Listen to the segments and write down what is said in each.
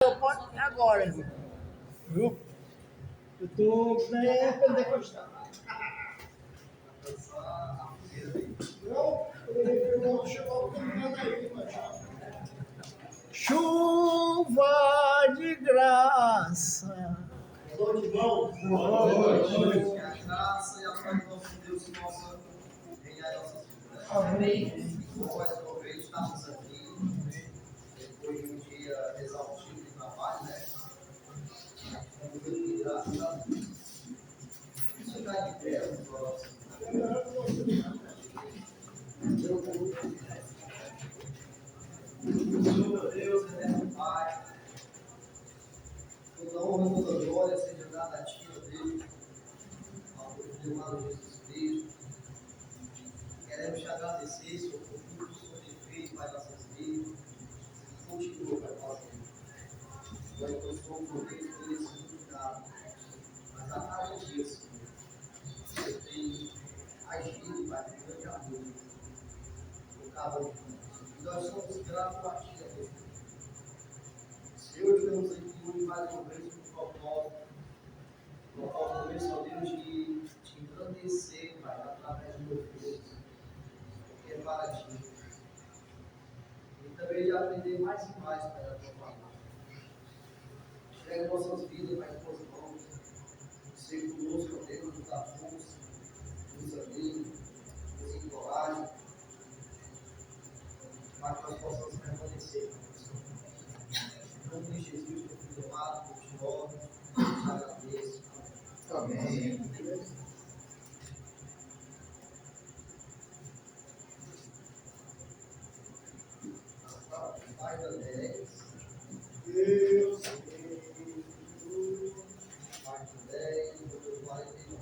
Agora, viu? Eu tô pentecostal. Não, chegou aí, chuva de graça. Boa noite, irmão. Boa noite. Que a graça e a paz do nosso Deus possa reinar em nossas vidas. Amém. Nós aproveitamos estarmos aqui depois de um dia exaustivo de trabalho, né? Vamos ver que graças a Deus. Isso já é de pé, Senhor Deus, eterno Pai, toda honra, toda glória seja dada a Ti, ó Deus, ao teu amado Jesus Cristo. Queremos te agradecer, Senhor, por tudo que o Senhor tem feito para nossas vidas. Continua, Pai, fazendo. Nós não somos por esse lugar, mas a cada dia, Senhor, você tem agido, Pai, com grande amor por cada um de nós. E nós somos gratos a Ti, ó Deus. Senhor, estamos aqui mais uma vez com o propósito, ó Deus, de te engrandecer, Pai, através do meu Deus, porque é para Ti. E também de aprender mais e mais, Pai, da Tua palavra. Entrega nossas vidas nas Tuas mãos. Seja conosco, ó Deus, nos dá força, nos anime, nos encoraje, para que nós possamos permanecer, Senhor. Em nome de Jesus, teu filho amado, eu te oro, te agradeço. Amém. Página 10. Deus. Página 10, número 49.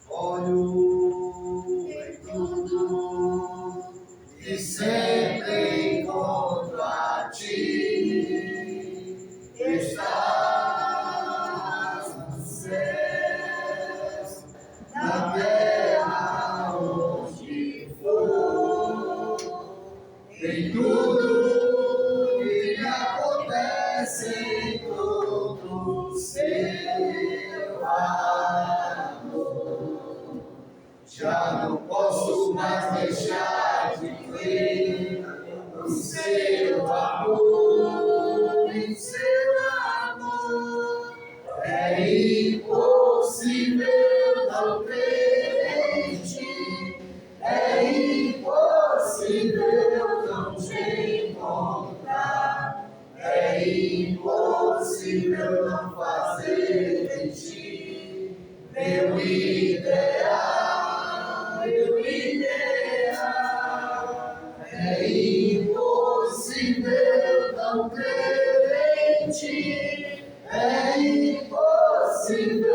Olho em tudo e sempre encontro a Ti. Estás nos céus, na terra onde for, em tudo que acontece, encontro seu amor. Já não posso mais deixar de crer no seu amor, em seu amor. É impossível não crer em Ti, é impossível não te encontrar, é impossível não fazer de Ti meu ideal, meu ideal. É impossível não crer em Ti, é impossível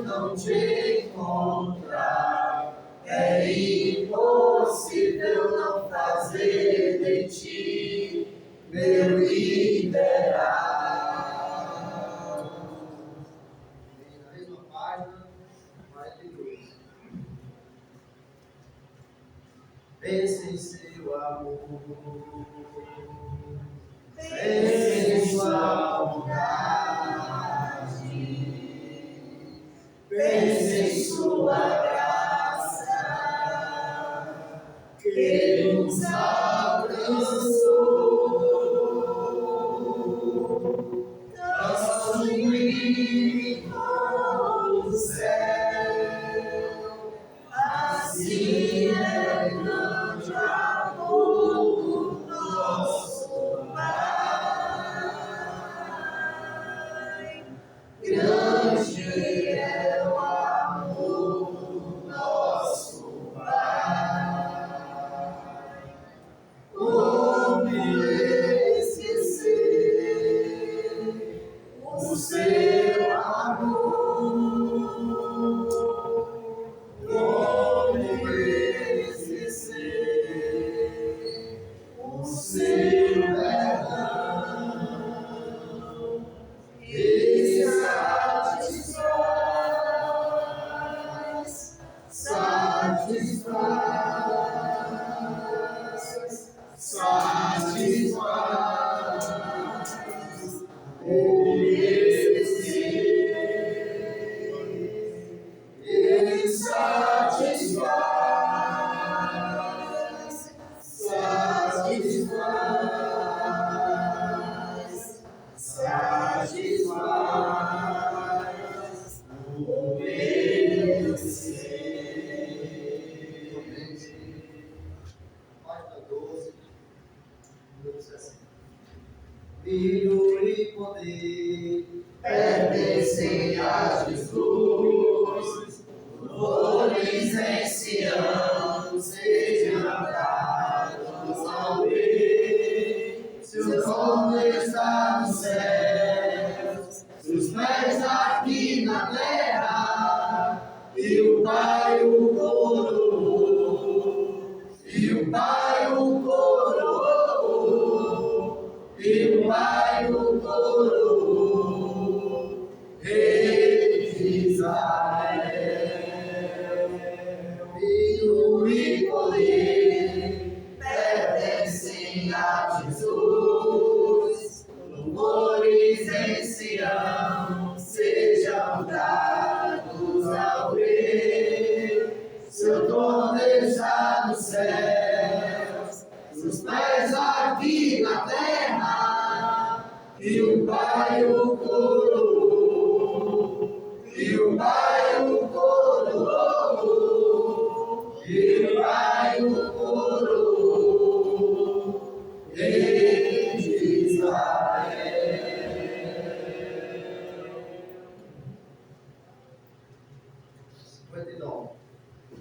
não te encontrar, é impossível não fazer de Ti meu ideal. Na mesma página, 42. Pense em seu amor, pense em sua bondade, pense em sua graça, que nos alcançou, tão sublime como o céu. Assim é grande amor do nosso Pai. Página 12, número 60. Filho e poder pertencem a Jesus, louvores em Sião, sejam dados ao Rei. Seu trono está nos céus, seus pés aqui na terra, e o Pai o coroou, e o Pai o coroou, e o Pai o coroou, Rei de Israel. Filho e poder pertencem a Jesus, louvores em Sião sejam dados ao Rei. Seu trono está nos céus, seus pés aqui na terra, e o Pai o coroou, e o Pai o coroou, e o Pai o coroou, Rei de Israel. 59.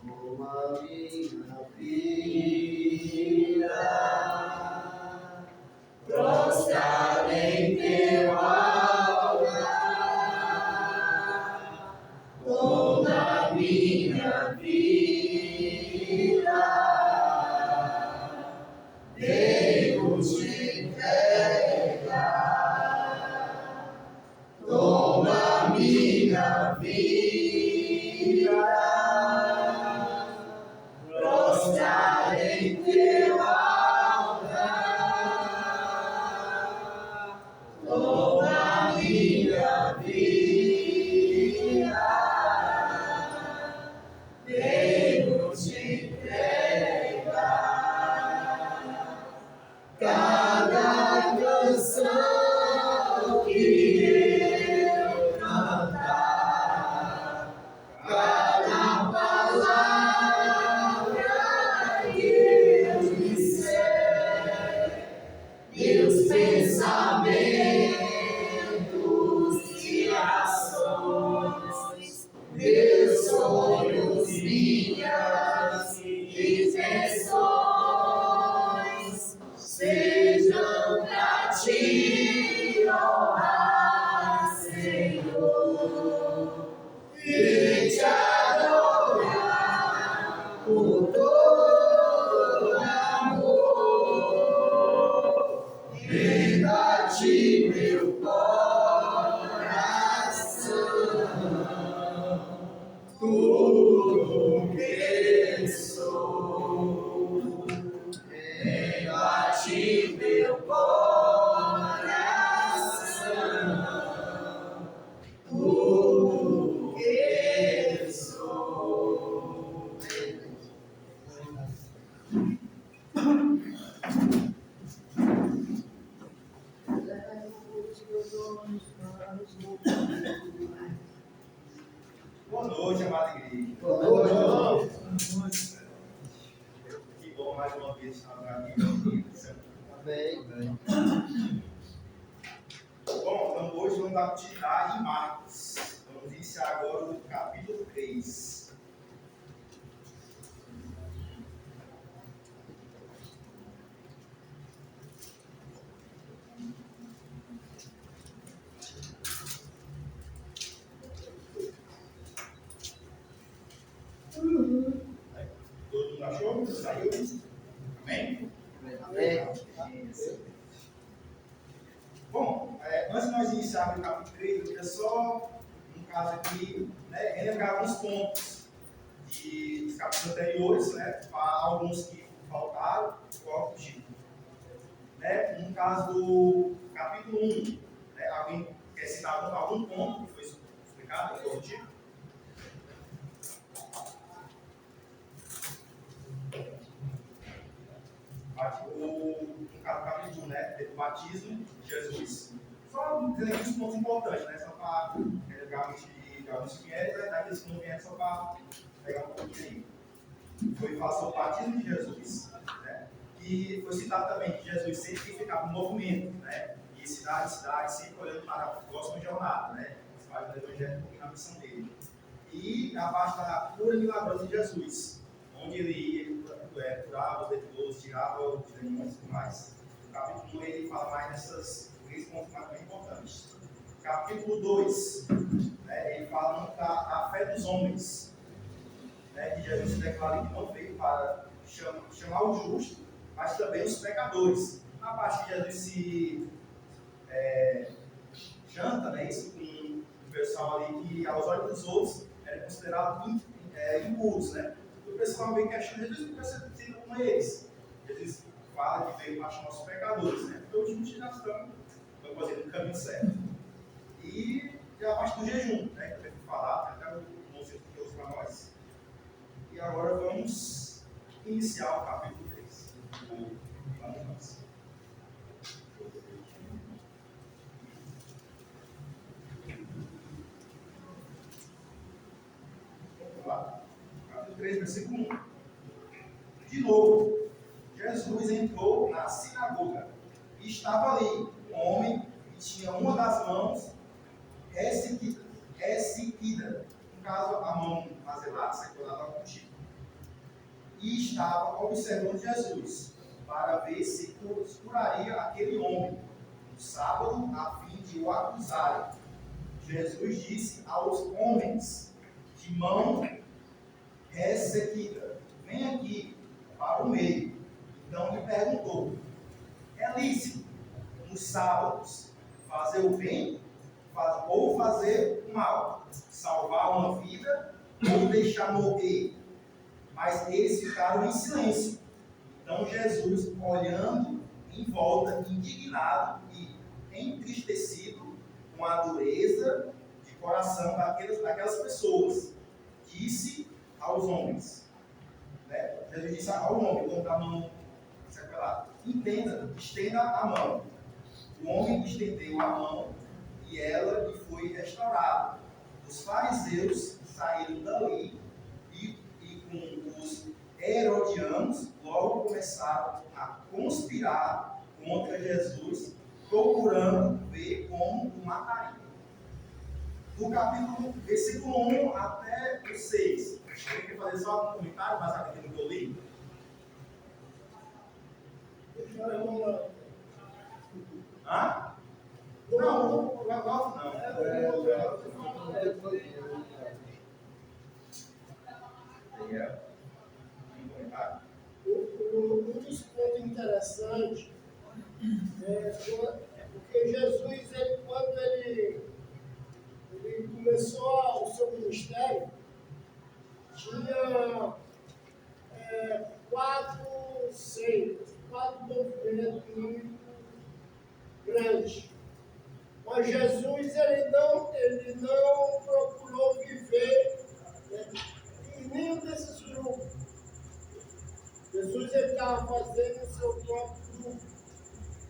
Uma minha vida, prostra em teu altar, toda minha vida, devo te entregar, toda minha vida, prostrar em teu altar, toda minha vida, devo te entregar. Cada canção que eu cantar, cada palavra que eu disser, meus pensamentos e ações, meus sonhos, minhas intenções, sejam pra ti honrar, Senhor, e te adorar por todo amor. Renda-te meu coração, tudo que sou. Renda-te meu coração, tudo que sou. Boa noite, amada igreja. Boa noite. Que bom mais uma vez estar na minha Amém. Bom, então hoje vamos dar continuidade em Marcos. Vamos iniciar agora o capítulo 3. Todo mundo achou? Saiu? Amém? Amém. Bom, antes de nós iniciarmos o capítulo 3, eu queria só, no caso aqui, relembrar alguns pontos dos capítulos anteriores, alguns que faltaram, corrigido. No caso do capítulo 1, Né? Alguém quer citar algum ponto que foi explicado, que foi tipo? No capítulo 1, né, teve o batismo de Jesus. Só dizer aqui os pontos importantes, né, só para realmente alguns que vieram, né, daqueles que não vieram, só para pegar um pouquinho aí. Foi falar sobre o batismo de Jesus, né, e foi citado também que Jesus sempre ficava no movimento, né, e cidade em cidade, sempre olhando para a próxima jornada, né, as páginas do Evangelho e na missão dele. E a parte da cura milagrosa de Jesus, onde ele ia, curava os leprosos, tirava os demônios e tudo mais. No capítulo 1 ele fala mais dessas três pontos mais importantes. Capítulo 2, né, ele fala muito da fé dos homens, né, que Jesus se declara que não veio para chamar o justo, mas também os pecadores. Na parte que Jesus se janta, né, isso com o pessoal ali que aos olhos dos outros era considerado impuros, né? O pessoal vem questionando Jesus, porque você ensina com eles. Jesus fala que veio para chamar os pecadores, né? Porque os justos já estão fazendo o caminho certo. E a parte do jejum, né? Que eu tenho que falar, até o moço que trouxe para nós. E agora vamos iniciar o capítulo 3. Vamos. Capítulo 3, versículo 1. De novo, Jesus entrou na sinagoga e estava ali um homem que tinha uma das mãos ressequida. No caso, a mão azelada, sequelada ao contigo. E estava observando Jesus para ver se curaria aquele homem no sábado, a fim de o acusarem. Jesus disse aos homens de mão ressequida: vem aqui para o meio. Então lhe perguntou: é lícito nos sábados fazer o bem ou fazer o mal, salvar uma vida ou deixar morrer? Mas eles ficaram em silêncio. Então Jesus, olhando em volta, indignado e entristecido com a dureza de coração daquelas pessoas, disse aos homens, né? Jesus disse ao homem, quando a mão sequelada: estenda a mão. O homem estendeu a mão e ela lhe foi restaurada. Os fariseus saíram dali e com os herodianos logo começaram a conspirar contra Jesus, procurando ver como o matariam. Do versículo 1 até o 6. Alguém quer fazer só um comentário baseado aqui no que eu li? Hã? Não, o negócio não. Um dos pontos interessantes é porque Jesus, quando ele começou o seu ministério, tinha quatro movimentos muito grandes. Mas Jesus ele não procurou viver em nenhum desses grupos. Jesus estava fazendo o seu próprio grupo.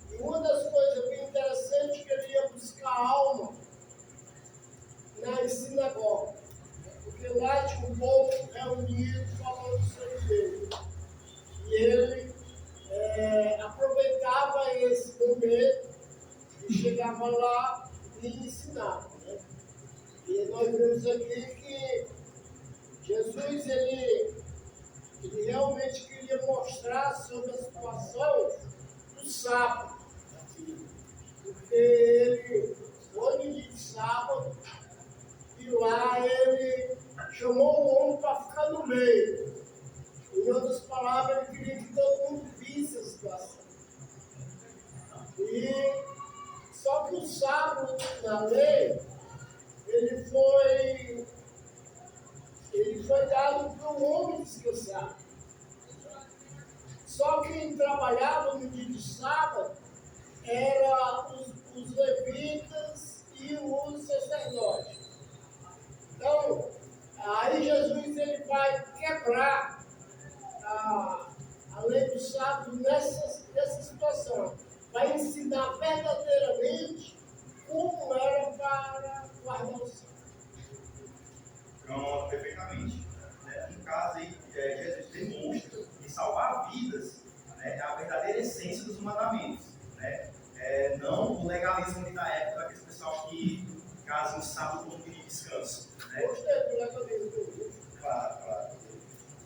E uma das coisas bem interessantes é que ele ia buscar alma nas sinagogas. Porque lá tinha um povo reunido falando sobre Deus. E ele aproveitava esse momento e chegava lá e ensinava. Né? E nós vemos aqui que Jesus ele realmente queria mostrar sobre a situação do sábado. Porque ele foi no dia de sábado e lá ele chamou o homem para ficar no meio. Em outras palavras, ele queria que todo mundo visse a situação. E só que o sábado, na lei, ele foi dado para o homem descansar. Só quem trabalhava no dia de sábado eram os levitas da época, daquele pessoal que casa no sábado como dia de descanso. Né? Gostei do legalismo. Claro.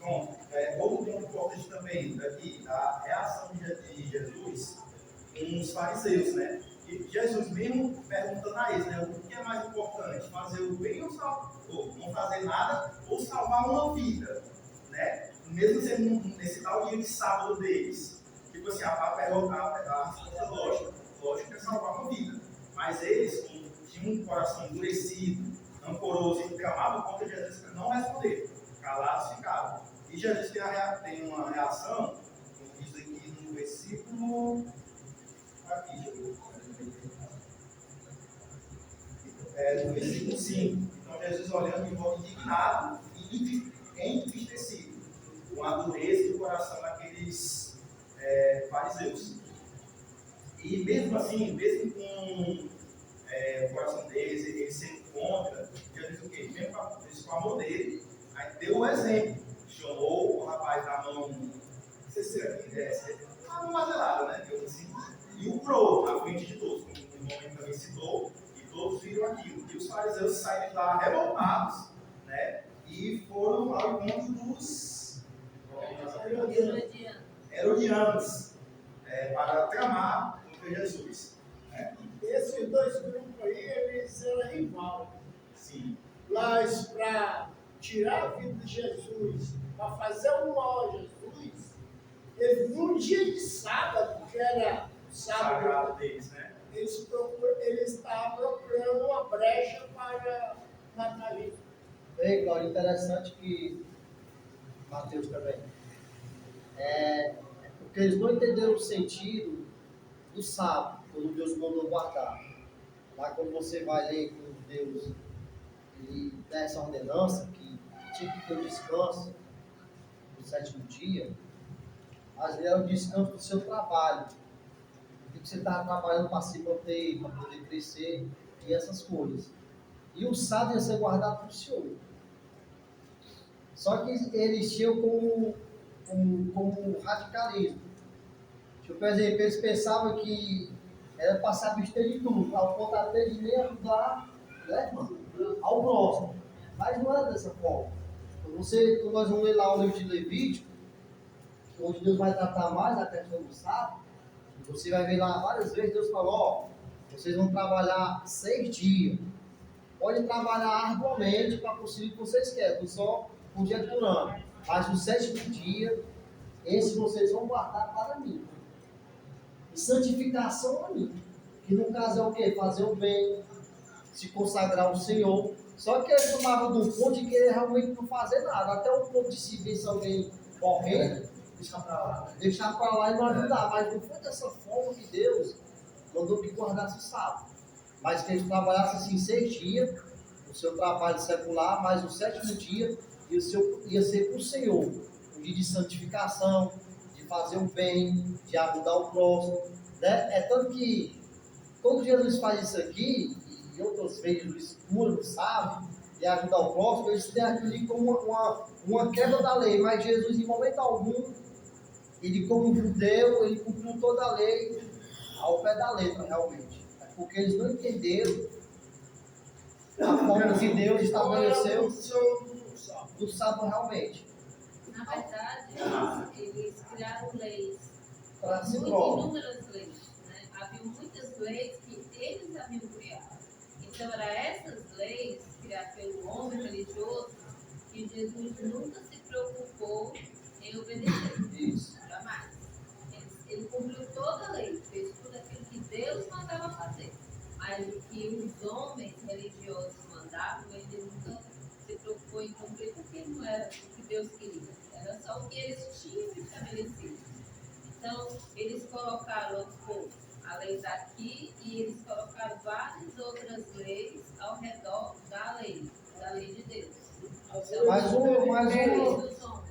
Bom, outro ponto importante também daqui, a reação de Jesus com os fariseus, né? E Jesus mesmo perguntando a eles, né? O que é mais importante? Fazer o bem ou não fazer nada ou salvar uma vida, né? Mesmo sendo nesse tal dia de sábado deles. Tipo assim, a resposta lógica é salvar uma vida. Mas eles, como tinham um coração endurecido, rancoroso e clamado contra Jesus, não responderam. Calados ficaram. E Jesus tem uma reação, como diz aqui no versículo. Aqui, no versículo 5. Então, Jesus olhando de volta indignado e entristecido com a dureza do coração daqueles fariseus. E mesmo assim, mesmo com o coração deles, ele sendo contra, Jesus o quê? Mesmo com o amor dele, aí deu um exemplo. Chamou o rapaz na mão, a mão mazelada, né? Assim, e o curou na frente de todos, como o irmão também citou, e todos viram aquilo. E os fariseus saíram de lá revoltados, né? E foram ao encontro dos herodianos, para tramar contra Jesus. Né? Esses dois grupos aí, eles eram rivais. Sim. Mas para tirar a vida de Jesus, para fazer um mal a Jesus, eles, num dia de sábado, que era sábado Sagrado deles, né? eles estavam procurando uma brecha para matar ele. Bem, Cláudio, interessante que Mateus também. Porque eles não entenderam o sentido do sábado, quando Deus mandou guardar. Lá quando você vai ler que Deus ele dá essa ordenança que tinha que ter um descanso no sétimo dia, às vezes é o descanso do seu trabalho. O que você está trabalhando para se manter, para poder crescer e essas coisas. E o sábado ia ser guardado para o Senhor. Só que eles tinham como radicalismo. Tipo, por exemplo, eles pensavam que era passar a besteira de tudo, ao contrário deles nem ajudar, né, ao próximo. Mas não era dessa forma. Quando nós vamos ler lá o livro de Levítico, onde Deus vai tratar mais a questão do sábado, você vai ver lá várias vezes Deus falou, vocês vão trabalhar 6 dias. Pode trabalhar arduamente para conseguir o que vocês querem, não só um dia por ano. Mas no 7º dia, esse vocês vão guardar para mim. E santificação a mim. Que no caso é o quê? Fazer o bem, se consagrar ao Senhor. Só que eles tomavam do ponto de querer realmente não fazer nada. Até o ponto de se ver se alguém morrendo, deixar para lá e não ajudar. Mas não foi dessa forma que Deus mandou que guardasse o sábado. Mas que eles trabalhassem assim 6 dias, o seu trabalho secular, mas o 7º dia ia ser para o Senhor. Um dia de santificação, de fazer o bem, de ajudar o próximo. Né? É tanto que quando Jesus faz isso aqui, e outras vezes Jesus cura no sábado, e ajudar o próximo, eles têm aquilo como uma quebra da lei. Mas Jesus, em momento algum, ele como judeu, ele cumpriu toda a lei ao pé da letra, realmente. É porque eles não entenderam a forma que Deus estabeleceu do sábado realmente. Na verdade, eles criaram leis, Para si próprio. inúmeras leis. Né? Havia muitas leis que eles haviam criado. Então, eram essas leis criadas pelo homem religioso que Jesus nunca se preocupou em obedecer. Isso. Jamais. Ele cumpriu toda a lei, fez tudo aquilo que Deus mandava fazer. Mas o que os homens religiosos mandavam, ele nunca se preocupou em cumprir, porque não era o que Deus queria. Era só o que eles tinham estabelecido. Então, eles colocaram a lei daqui e eles colocaram várias outras leis ao redor da lei de Deus. Então,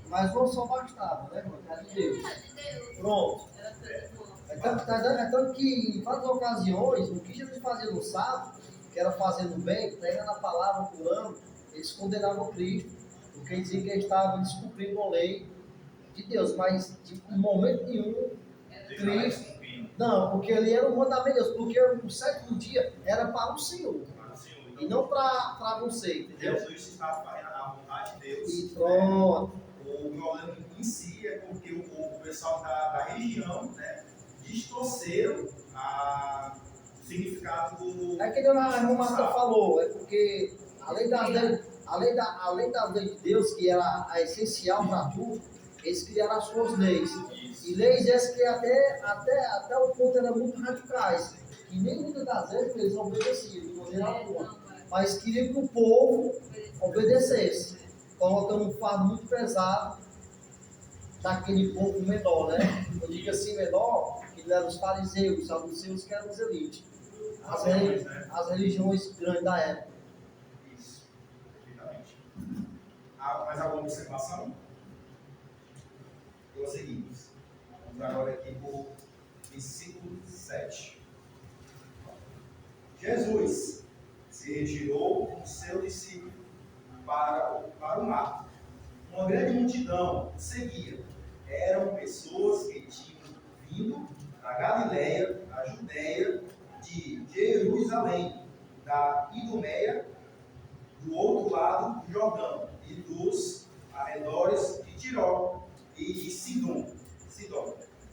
Mas não só bastava, né, irmão? Era de Deus. era de Deus. Pronto. Era coisa do homem. É tanto que, em várias ocasiões, o que Jesus fazia no sábado, que era fazendo bem, pregando a palavra, curando, eles condenavam Cristo, porque diziam que eles estavam descumprindo a lei de Deus, mas em momento nenhum, Cristo Não, porque ali era o mandamento de Deus, porque o sétimo dia era para o Senhor, Para o Senhor. e Então, não para você, entendeu? Jesus estava fazendo a vontade de Deus. E Né? pronto. O problema em si é porque o pessoal da região, né, distorceram o significado do. É que a irmã Marta falou, é porque além da lei de Deus, que era a essencial para tudo, eles criaram as suas leis. Isso. E leis essas que até o ponto eram muito radicais, que nem muitas das vezes eles obedeciam, de maneira alguma, mas queriam que o povo obedecesse, colocando um fardo muito pesado daquele povo menor, né? Eu digo assim, menor, que eram os fariseus, os saduceus, que eram os elites, as religiões grandes da época. Isso, perfeitamente. Mais alguma observação? Prosseguimos. Vamos agora aqui para o versículo 7. Jesus se retirou com seu discípulo para o mar. Uma grande multidão o seguia. Eram pessoas que tinham vindo da Galileia, da Judéia, de Jerusalém, da Idumeia, do outro lado do Jordão, e dos arredores de Tiró e de Sidom,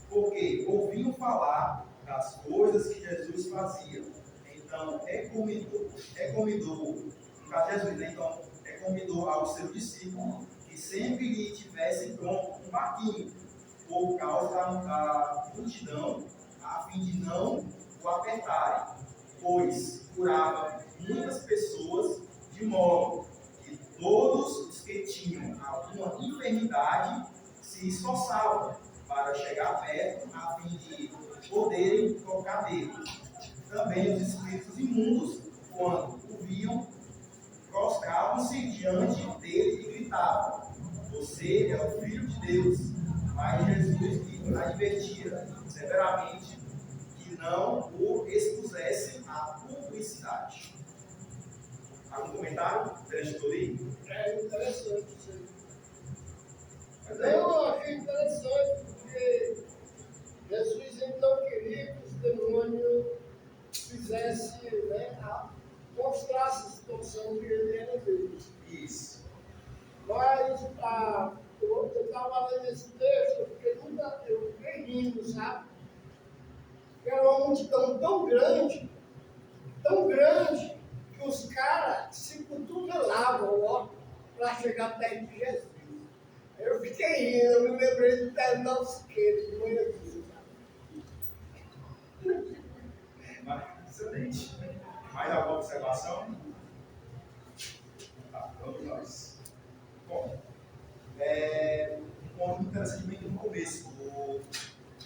porque ouviam falar das coisas que Jesus fazia. Então, recomendou, no caso Jesus, né? Então, recomendou ao seu discípulo que sempre lhe tivesse pronto um barquinho, por causa da multidão, a fim de não o apertarem, pois curava muitas pessoas, de modo que todos os que tinham alguma enfermidade se esforçavam para chegar perto, a fim de poderem tocar nele. Também os espíritos imundos, quando o viam, prostravam-se diante dele e gritavam: Você é o Filho de Deus. Mas Jesus lhe advertia severamente que não o expusessem à publicidade. Algum comentário? É interessante isso aí. Eu achei interessante porque Jesus ele não queria que os demônios fizessem, né, mostrassem a situação que ele era deles. Isso. Mas eu estava lendo esse texto, eu fiquei rindo, sabe? Porque era uma multidão tão grande, que os caras se cotovelavam, ó, para chegar perto de Jesus. Eu fiquei rindo, eu me lembrei do Terminal Siqueira, de manhãzinho, sabe? Excelente. Mais alguma observação? Tá, vamos nós. Bom, um ponto muito interessante bem no começo do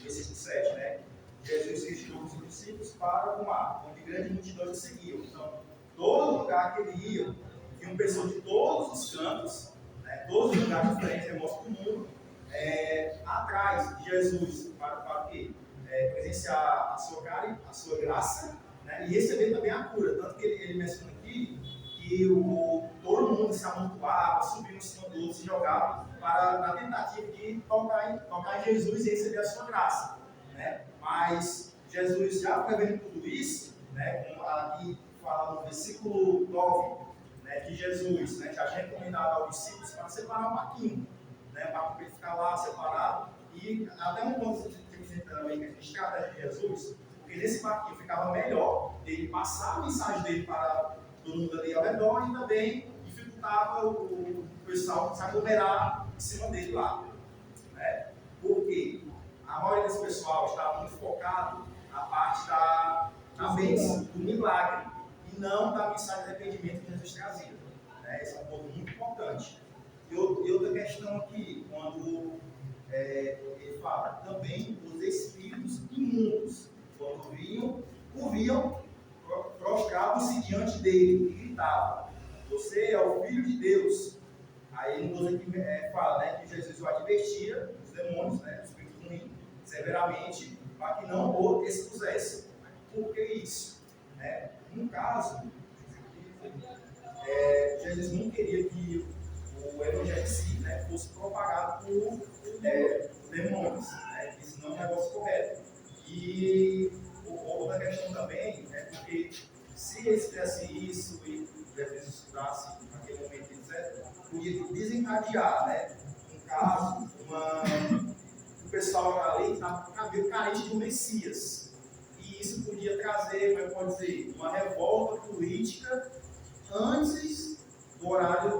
versículo 7, né? Jesus se retirou com os discípulos para o mar, onde grande multidão o seguiam. Então, todo lugar que ele ia, tinham pessoas de todos os cantos, né? Todos os lugares diferentes, remotos do mundo, atrás de Jesus, para o quê? Presenciar a sua cara, a sua graça, né? E receber também a cura. Tanto que ele menciona aqui que todo mundo se amontoava, subia no cima do outro, se jogava na tentativa de tocar em Jesus e receber a sua graça, né? Mas Jesus, já prevendo tudo isso, né, como aqui fala no versículo 9, né, que Jesus, né, já tinha recomendado aos discípulos para separar o barquinho, né, para ele ficar lá separado, e até um ponto que também que a gente trata de Jesus, porque nesse barquinho ficava melhor ele passar a mensagem dele para todo mundo ali ao redor, e também dificultava o pessoal se aglomerar em cima dele lá, né? Porque a maioria desse pessoal estava muito focado na parte da bênção, do milagre, e não da mensagem de arrependimento que Jesus trazia, né? Esse é um ponto muito importante. E outra questão aqui, quando ele fala também os espíritos imundos, quando o viam, prostravam-se diante dele e gritavam: Você é o Filho de Deus. Aí no 12 aqui fala, né, que Jesus o advertia, os demônios, né, os espíritos ruins, severamente, para que não o expusessem. Por que isso? No caso, Jesus não queria que o evangelho em si, né, fosse propagado por demônios, né, isso não é um negócio correto. E outra questão também é porque se eles fizessem isso e estudassem naquele momento, etc., podia desencadear, né? Um caso, o pessoal ali estava meio carente do Messias. E isso podia trazer, como eu posso dizer, uma revolta política antes do horário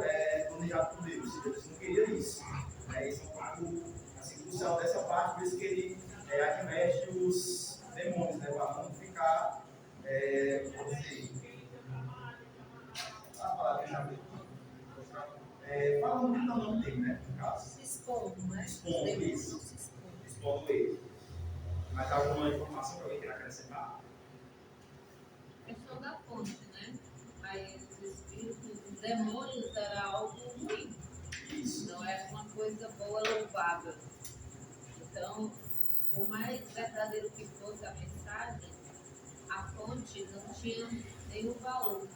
planejado por Deus. Deus não queria isso. Isso é um pouco assim, crucial dessa parte, por isso que ele adverte os demônios, né, para não ficar, vamos dizer, a palavra já falando que não tem, né, no caso. Se expondo, né? Expondo isso. Se expondo. Expondo ele. Mas alguma informação que alguém queira acrescentar? Questão da fonte, né? Aí os espíritos, os demônios era algo ruim. Isso. Não era uma coisa boa, louvável. Então, por mais verdadeiro que fosse a mensagem, a fonte não tinha nenhum valor.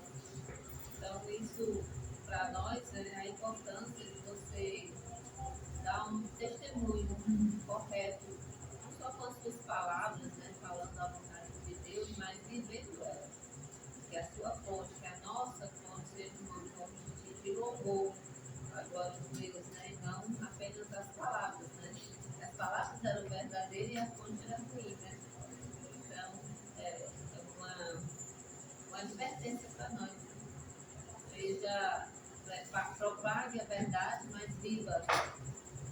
Então, isso, para nós, é a importância de você dar um testemunho correto, não só com as suas palavras, né, falando a vontade de Deus, mas vivendo ela. Que a sua fonte, que a nossa fonte seja uma fonte de louvor, a glória de Deus, né, e não apenas as palavras, né. As palavras eram verdadeiras e a fonte era ruim, né. Então, é uma advertência para nós. Seja, propague a verdade, mas viva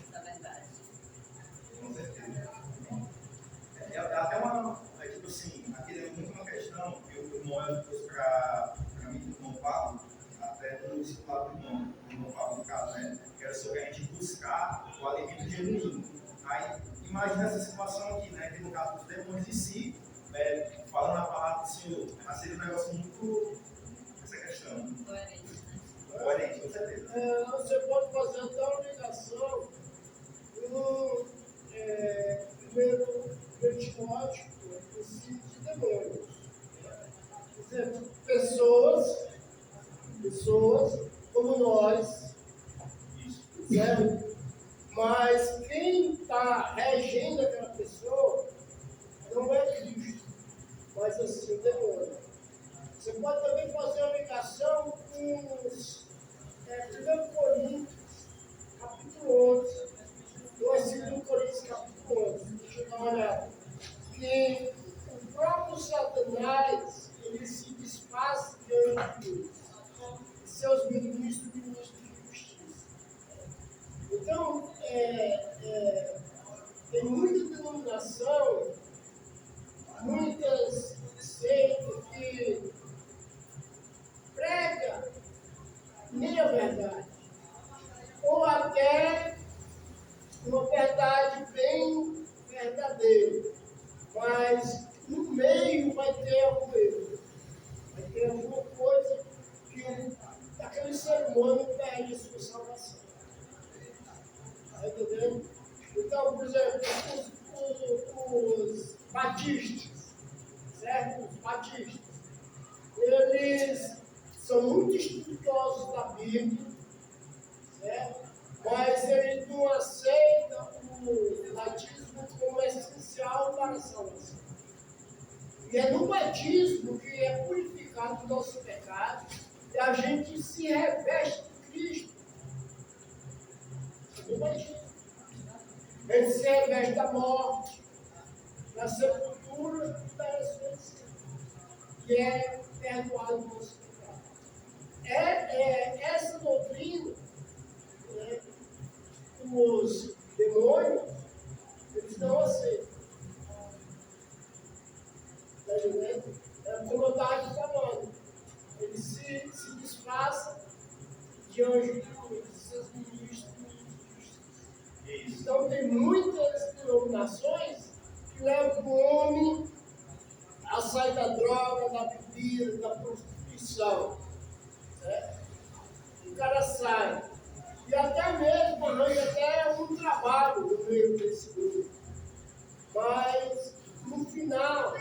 essa verdade. Com certeza. É até uma, tipo assim, aqui é muito uma questão que o irmão trouxe para mim, do irmão Paulo, até no discipulado do irmão Paulo, no caso, né? Que era sobre a gente buscar o alimento genuíno. Aí, imagina essa situação aqui, né? Que no caso dos demônios em si, falando a palavra do Senhor, seria um negócio muito. Essa questão. Coerente, né? Coerente, com certeza. Você pode fazer até uma ligação no primeiro Timóteo, princípio de demônios. Quer dizer, pessoas como nós, certo? Mas quem está regendo aquela pessoa não é Cristo, mas assim o demônio. Você pode também fazer uma ligação com os 1 Coríntios, capítulo 11. Não é 2 Coríntios, capítulo 11. Deixa eu dar uma olhada. Que o próprio Satanás, ele se desfaz de anjo de Deus. E seus ministros de justiça. Então, tem muita denominação, muitas seitas que prega meia verdade, ou até uma verdade bem verdadeira, mas no meio vai ter algum erro, vai ter alguma coisa que aquele ser humano perde a sua salvação. Está entendendo? Então, por exemplo, os batistas, certo? Os batistas, eles são muito estudiosos da Bíblia, certo? Mas eles não aceitam o batismo como essencial para a salvação. E é no batismo que é purificado o nosso pecado e a gente se reveste de Cristo. É no batismo. A gente se reveste da morte, da sepultura e da ressurreição, que é perdoado o nosso pecado. Essa doutrina, né, os demônios, eles não aceitam. Está entendendo? Como eu estava te falando, eles se disfarçam de anjo de luz, de seus ministros de justiça. Então, tem muitas denominações que levam o homem a sair da droga, da bebida, da prostituição. Certo? O cara sai. E até mesmo arranja até um trabalho no meio desse grupo. Mas, no final,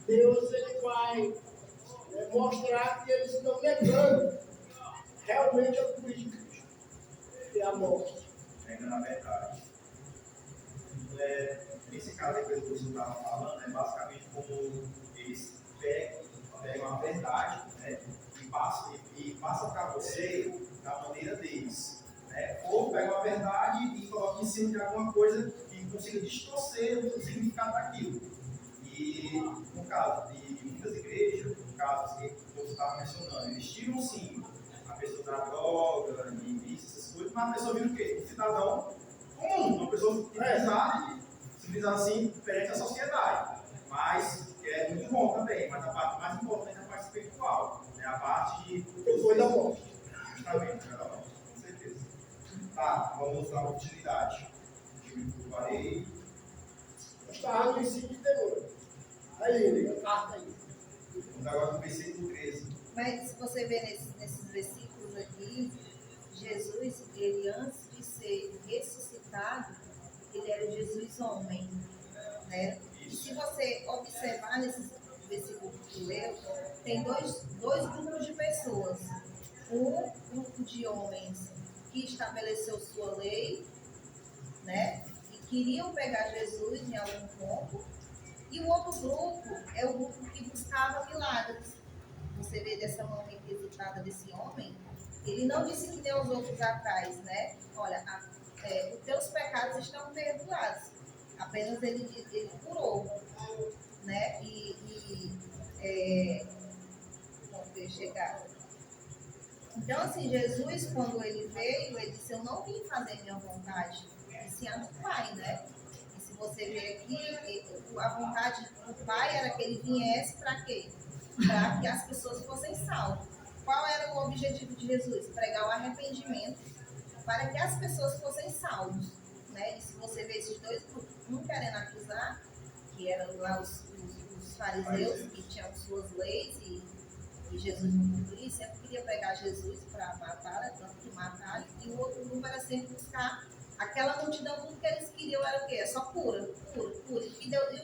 Deus ele vai mostrar que eles estão negando realmente a cruz de Cristo, que é a morte. Ainda na verdade. nesse caso aí que eu estava falando, é basicamente como eles pegam a verdade, né, e passam para você da maneira deles. Né? Ou pegam a verdade e colocam em cima de alguma coisa que consiga distorcer o significado daquilo. E no caso de muitas igrejas, no caso que você estava mencionando, eles tiram sim a pessoa da droga, e vício, essas coisas, mas a pessoa vira o quê? Um cidadão comum, uma pessoa civilizada assim perante a sociedade. Mas que é muito bom também, mas a parte mais importante é a parte espiritual, é a parte de Depois da morte. justamente, né, da morte, com certeza. Tá, vamos dar uma continuidade. Eu parei. Eu estava no ensino de demônio. Aí, a carta aí. Vamos agora no versículo 13. Mas se você ver nesses versículos aqui, Jesus, ele antes de ser ressuscitado, ele era Jesus homem, né? E se você observar nesses versículos que tu leu, tem dois grupos de pessoas. Um grupo de homens que estabeleceu sua lei, né? E queriam pegar Jesus em algum ponto. E o outro grupo é o grupo que buscava milagres. Você vê dessa mão requisitada desse homem, ele não disse que deu os outros atrás, né? Olha, os teus pecados estão perdoados. Apenas ele curou, né? Vamos ver chegar. Então, assim, Jesus, quando ele veio, ele disse, eu não vim fazer minha vontade, e sim a do Pai, né? E se você ver aqui, a vontade do Pai era que ele viesse para quê? Para que as pessoas fossem salvas. Qual era o objetivo de Jesus? Pregar o arrependimento para que as pessoas fossem salvas, né? E se você ver esses dois grupos, um querendo acusar, que eram lá os fariseus, que tinham suas leis e Jesus não cumpria, sempre queria pegar Jesus para matar, tanto que mataram, e o outro grupo era sempre buscar aquela multidão, tudo que eles queriam era o quê? É só cura. E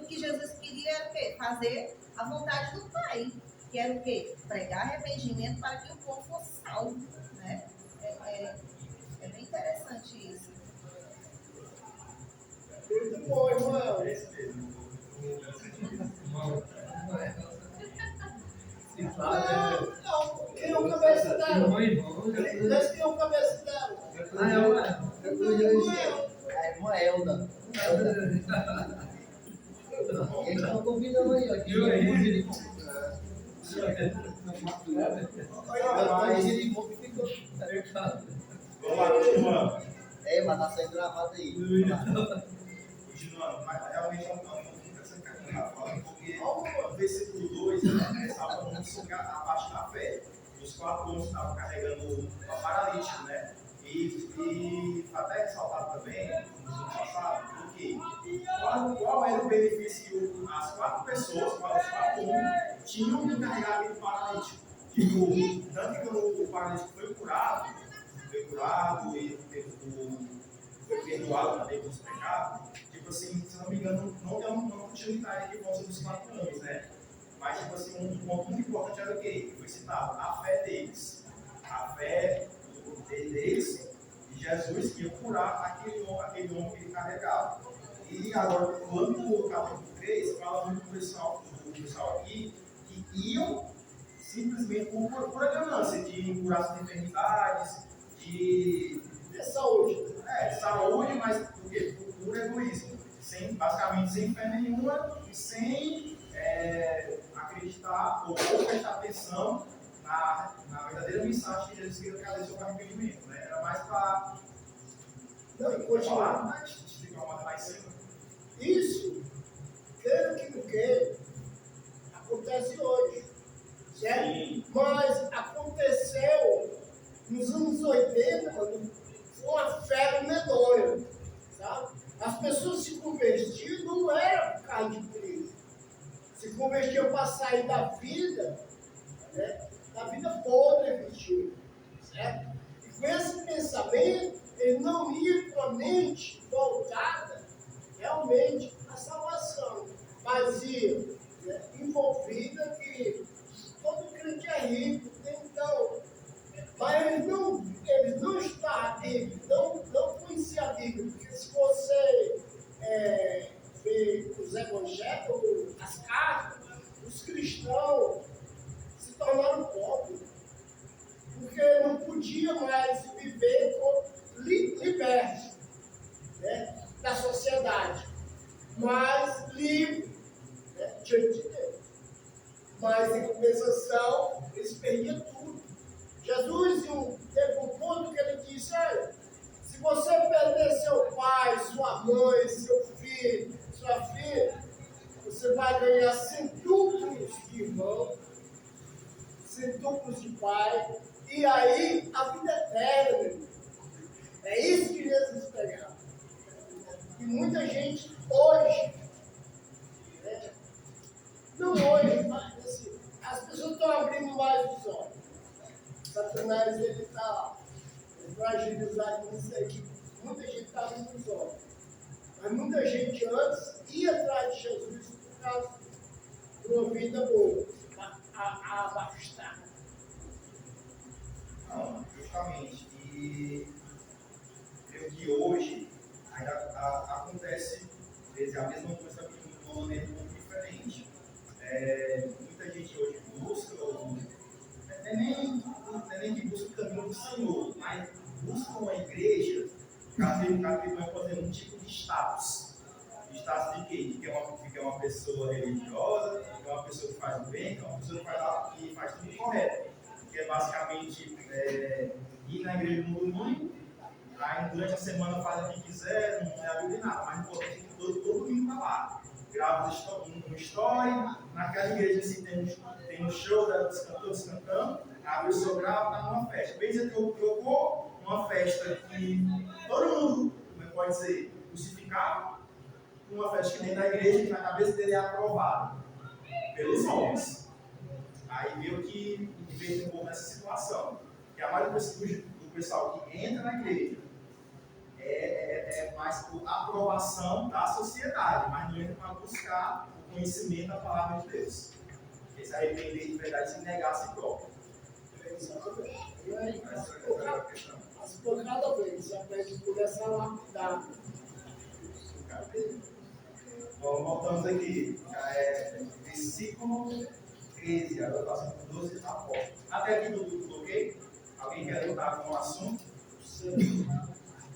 o que Jesus queria era o quê? Fazer a vontade do Pai, que era o quê? Pregar arrependimento para que o povo fosse salvo, né? É bem interessante isso. Muito bom, irmão. É esse mesmo. Não, quem é o cabeça dela? Mas quem é o cabeça dela? A irmã Elda. Eles estão convidando aí, ó. Vamos lá, continuando. Mas tá saindo gravado aí. Continuando, mas realmente é um ponto interessante que a gente está falando, porque o versículo 2 fala muito sobre a parte da fé. Os 4 homens estavam carregando o paralítico, né? E até ressaltado também, no ano passado, porque qual era o benefício que as 4 pessoas, os 4 homens, tinham de carregar aquele paralítico? Tipo, tanto que quando o paralítico foi curado e foi perdoado também pelos pecados, tipo assim, se não me engano, não é uma utilidade que fosse dos 4 homens, né? Mas, tipo assim, um ponto muito importante era o quê? Foi citado, a fé deles. A fé deles e Jesus que ia curar aquele homem que ele carregava. E agora, quando no capítulo 3, fala muito do pessoal aqui, que iam simplesmente por ganância, de curar as enfermidades, de saúde, mas por quê? Por egoísmo. Basicamente sem fé nenhuma e sem acreditar ou prestar atenção na verdadeira mensagem que Jesus queria trazer sobre o arrependimento. Né? Era mais para continuar. mas explicar uma mais cima. Isso, queira que não queira, acontece hoje, certo? Sim. Mas aconteceu nos anos 80, quando foi uma febre medonha, sabe? As pessoas se convertiam, não era por causa de Cristo, se convertiam para sair da vida, né? Da vida podre que tinha, certo? E com esse pensamento, ele não ia com a mente voltada realmente à salvação, mas ia, né, envolvida que todo crente é rico, então, mas eles não estavam a Bíblia, não conheciam a Bíblia, porque se você ver os evangélicos, as cartas, os cristãos se tornaram pobres, porque não podia mais viver liberto, né, da sociedade, mas livre, né, diante de Deus. Mas em compensação, eles perdiam tudo. Jesus teve um ponto que ele disse: olha, se você perder seu pai, sua mãe, seu filho, sua filha, você vai ganhar centúplos de irmão, centúplos de pai, e aí a vida eterna, meu irmão. É isso que Jesus pregava. E muita gente hoje, né, não hoje, mas assim, as pessoas estão abrindo mais os olhos. Satanás, ele está fragilizado nisso aqui. Muita gente está abrindo os olhos. Mas muita gente antes ia atrás de Jesus por causa de uma vida boa, abastada. Não, justamente. E creio que hoje ainda acontece, às vezes, a mesma coisa de uma maneira um pouco diferente. Muita gente hoje busca, não é nem que busca o caminho do Senhor, mas buscam a igreja para fazer um tipo de status. Status de quê? De que é uma pessoa religiosa, que é uma pessoa que faz o bem, que é uma pessoa que faz tudo correto. Que é basicamente ir na igreja no domingo, aí durante a semana faz o que quiser, não é a Bíblia nada, mas o importante é que todo domingo está lá. Grava um story, naquela igreja assim, tem um show dos cantores cantando, a pessoa grava, está numa festa. Bem dizer que eu trocou uma festa que todo mundo, como é que pode dizer, crucificava, uma festa que dentro da igreja, que na cabeça dele é aprovada pelos homens. Aí meio que veio um pouco nessa situação. Que a maioria do pessoal que entra na igreja é mais por aprovação da sociedade, mas não entra para buscar o conhecimento da palavra de Deus. Porque se arrepender de verdade se negar a si próprio. Mas por cada vez já pede por essa lapidar. Bom, voltamos aqui. Versículo 13, agora passamos por 12 apóstolos. Até aqui tudo ok? Alguém quer lutar com o assunto?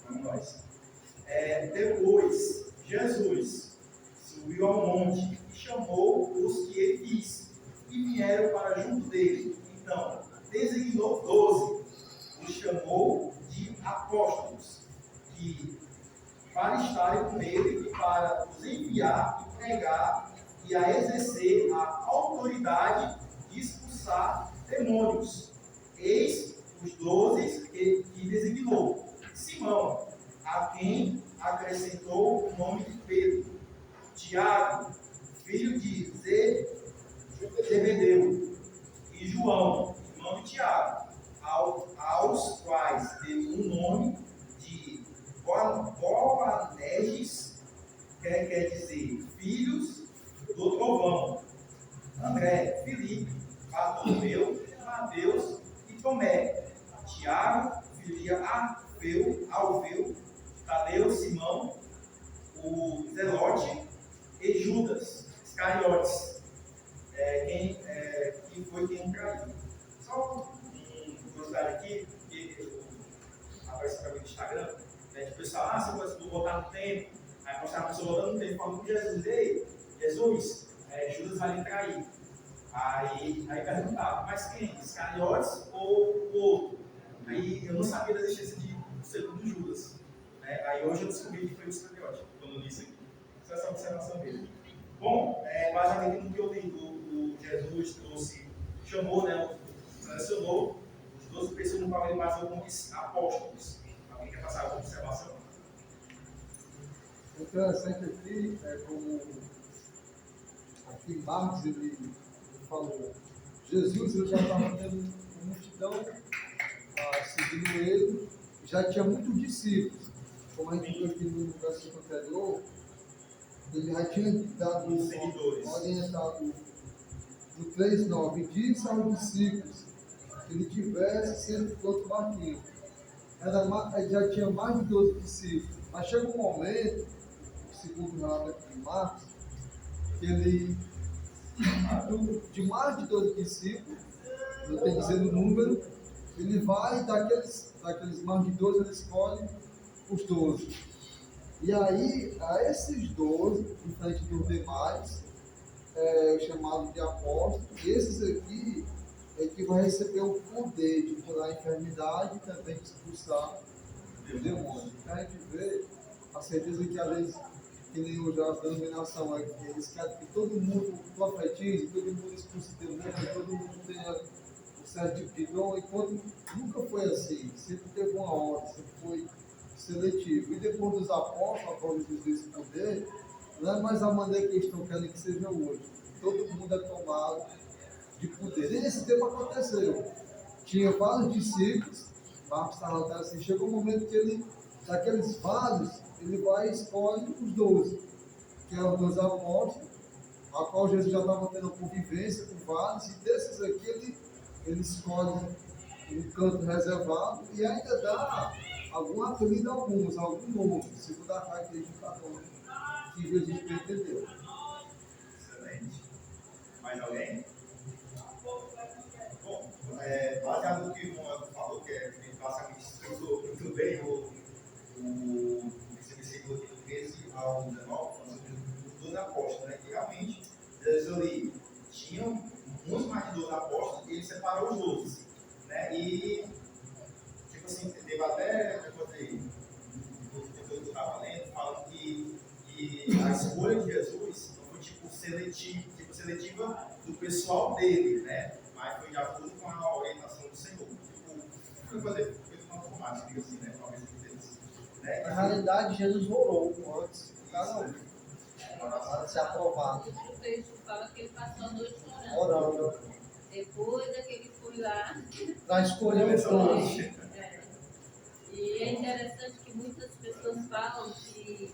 Vamos nós. Depois, Jesus subiu ao monte e chamou os que ele quis, e vieram para junto dele. Então, designou 12, os chamou de apóstolos, que para estarem com ele e para os enviar e pregar e a exercer a autoridade de expulsar demônios. Eis os 12 que designou: Simão, a quem acrescentou o nome de Pedro; Tiago, filho de Zebedeu; e João, irmão de Tiago, aos quais deu o nome de Boanerges, que quer dizer filhos do trovão; André, Filipe, Bartolomeu, Mateus e Tomé; Tiago, filho de Alfeu, Tadeu, Simão, o Zelote e Judas Iscariotes, que foi quem traiu. Só uma curiosidade aqui, que aparece para mim no Instagram, né, de pessoal, você pode botar no tempo, aí mostrar a pessoa voltando no tempo, falando com Jesus: ei, Jesus, Judas vai lhe trair. Aí perguntava: mas quem? Iscariotes ou o outro? Aí eu não sabia da existência do segundo Judas. Né? Aí hoje eu descobri que foi o Iscariote, quando eu li isso aqui. Só essa observação mesmo. Bom, basicamente no que eu li, o Jesus trouxe, chamou, né, selecionou os 12 pessoas no qual ele basou como apóstolos. Alguém quer passar alguma observação? Interessante aqui, como aqui Marcos ele falou, Jesus ele já estava tendo uma multidão seguindo ele, já tinha muitos discípulos, como a gente viu aqui no versículo anterior, ele já tinha dado orientado no 3,9, disse aos discípulos que ele tivesse sempre do outro barquinho. Já tinha mais de 12 discípulos, mas chega um momento, segundo o relato aqui de Marcos, que ele, de mais de 12 discípulos, não tem dizendo o número, ele vai e daqueles mais de 12 ele escolhe os 12. E aí, a esses 12, diferente dos demais, chamado de apóstolos, esses aqui é que vai receber o poder de curar a enfermidade e também de expulsar os demônios. Então a gente vê a certeza que às vezes, que nem hoje a denominação é que eles querem que todo mundo profetize, todo mundo expulse demônios, todo mundo tenha um certo tipo de dom, enquanto nunca foi assim, sempre teve uma ordem, sempre foi seletivo. E depois dos apóstolos, após esse poder, não é mais a maneira que eles estão querendo que seja hoje. Todo mundo é tomado de poder. E nesse tempo aconteceu. Tinha vários discípulos, Marcos está relatando assim, chegou um momento que ele, daqueles vários, ele vai e escolhe os 12, que eram os 12 apóstolos, a qual Jesus já estava tendo convivência com vários, e desses aqui ele escolhe um canto reservado e ainda dá algum apelido a alguns, algum nome, segundo a característica de cada um que Jesus pretendeu. Excelente. Mais alguém? Bom, baseado no que o Ronaldo falou, que ele basicamente explicou muito bem esse versículo aqui do 13 ao 19, falando sobre os 12 apóstolos, né? Que realmente Jesus ali tinham muito mais de 12 apóstolos e ele separou os 12, né? E, tipo assim, teve até, depois aí, eu estava lendo, falando que a escolha de Jesus não foi seletiva do pessoal dele, né? Mas foi de acordo com a orientação do Senhor. Tipo, foi fazer uma automática, diga assim, né? Talvez deles. Né? Na realidade, Jesus orou antes de cada um, para ser aprovado. O texto fala que ele passou a noite orando. Orando. Depois é que ele foi lá. Para escolher os 12. É. E é interessante que muitas pessoas falam que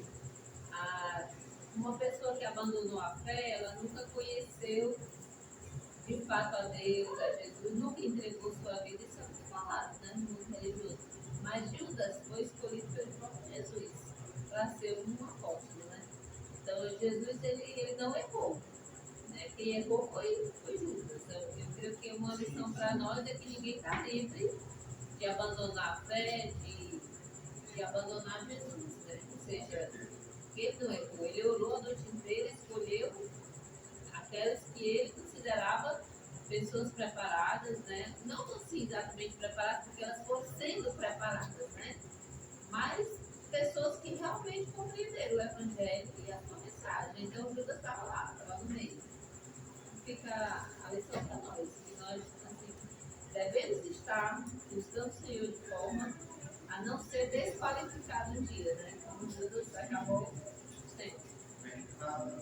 uma pessoa que abandonou a fé, ela nunca conheceu de fato a Deus, a Jesus, nunca entregou sua vida, isso é muito falado, né, no mundo religioso. Mas Judas foi escolhido pelo próprio Jesus para ser um apóstolo, né? Então Jesus ele não errou, né? Quem errou foi Judas. Eu creio que uma lição para nós é que ninguém está livre de abandonar a fé, de abandonar Jesus, né? Ou seja, ele não errou, ele orou a noite inteira, escolheu aquelas que ele considerava pessoas preparadas, né? Não assim exatamente preparadas, porque elas foram sendo preparadas, né? Mas pessoas que realmente compreenderam o Evangelho e a sua mensagem. Então Judas estava lá, estava no meio. Fica a lição para nós, que nós assim, devemos estar buscando o Senhor de forma a não ser desqualificado um dia, né? Como Judas acabou sendo.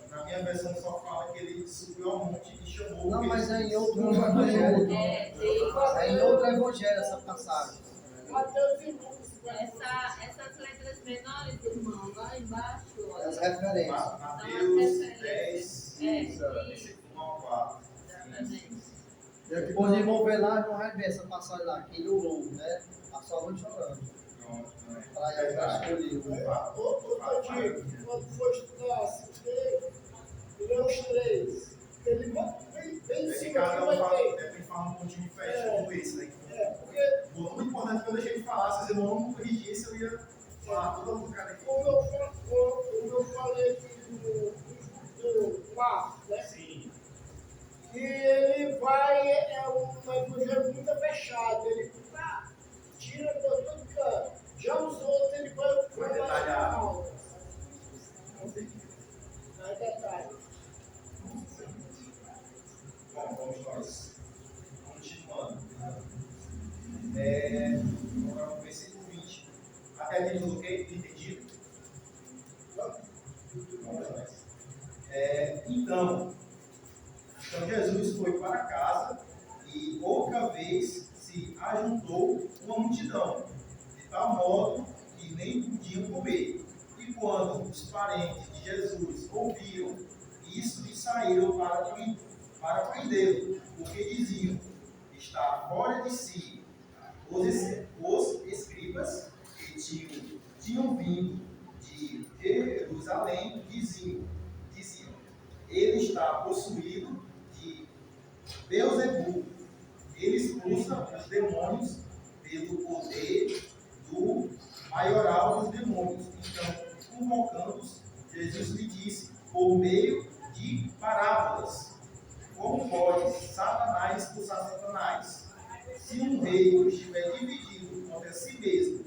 Na minha versão só fala que ele subiu ao monte e chamou. Não, mas é em outro evangelho. É em outro evangelho essa passagem. Mateus e Lucas. Essas letras menores, irmão, lá embaixo, olha. As referências. Mateus 10, Isso. versículo 1 ao 4. Exatamente. E aqui Depois de vão ver lá, não vai ver essa passagem lá, que ele orou, né? A sua noite chorando. Pronto, né? Para ele escolher. Outro dia, quando for estudar assim, ele é os três. Ele bem em É que cima cada que um vai fala, ter. deve falar um pontinho diferente como esse, né? Porque O muito importante que eu deixei de falar, se vocês não corrigissem, eu ia falar tudo ao contrário aqui. como eu falei aqui do Marcos, né? Sim. Que ele vai, é um evangelho muito fechado. Ele tira por todo canto. Já os outros ele vai detalhar. calma. Mais detalhes. Bom, vamos nós. Continuando. Agora no versículo 20. Até aqui tudo ok? Entendido? Vamos nós. Então Jesus foi para casa e outra vez se ajuntou uma multidão, de tal modo que nem podiam comer. E quando os parentes de Jesus ouviram isso, saíram para prendê-lo, porque diziam: está fora de si. Os escribas que tinham vindo de Jerusalém diziam: ele está possuído de Beelzebub. Ele expulsa os demônios pelo poder do maioral dos demônios. Então, convocando-os, Jesus lhe disse, por meio de parábolas, como pode Satanás expulsar Satanás? Se um reino estiver dividido contra si mesmo,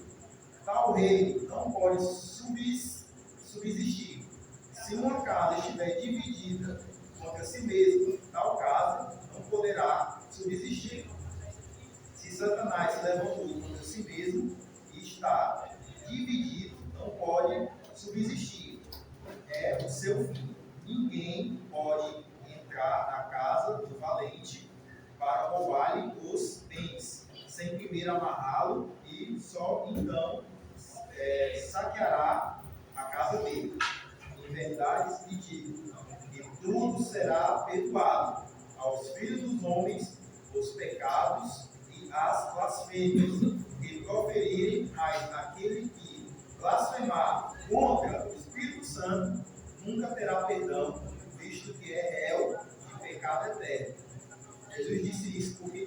tal reino não pode subsistir. Se uma casa estiver dividida contra si mesma, tal casa não poderá subsistir. Se Satanás se levantou contra si mesmo e está dividido, não pode subsistir. É o seu fim. Ninguém pode entrar na casa do valente para roubar-lhe os bens, sem primeiro amarrá-lo, e só então saqueará a casa dele. Em verdade lhe digo, que tudo será perdoado aos filhos dos homens os pecados e as blasfêmias que proferirem, mas aquele que blasfemar contra o Espírito Santo nunca terá perdão, visto que é réu de pecado eterno. Jesus disse isso porque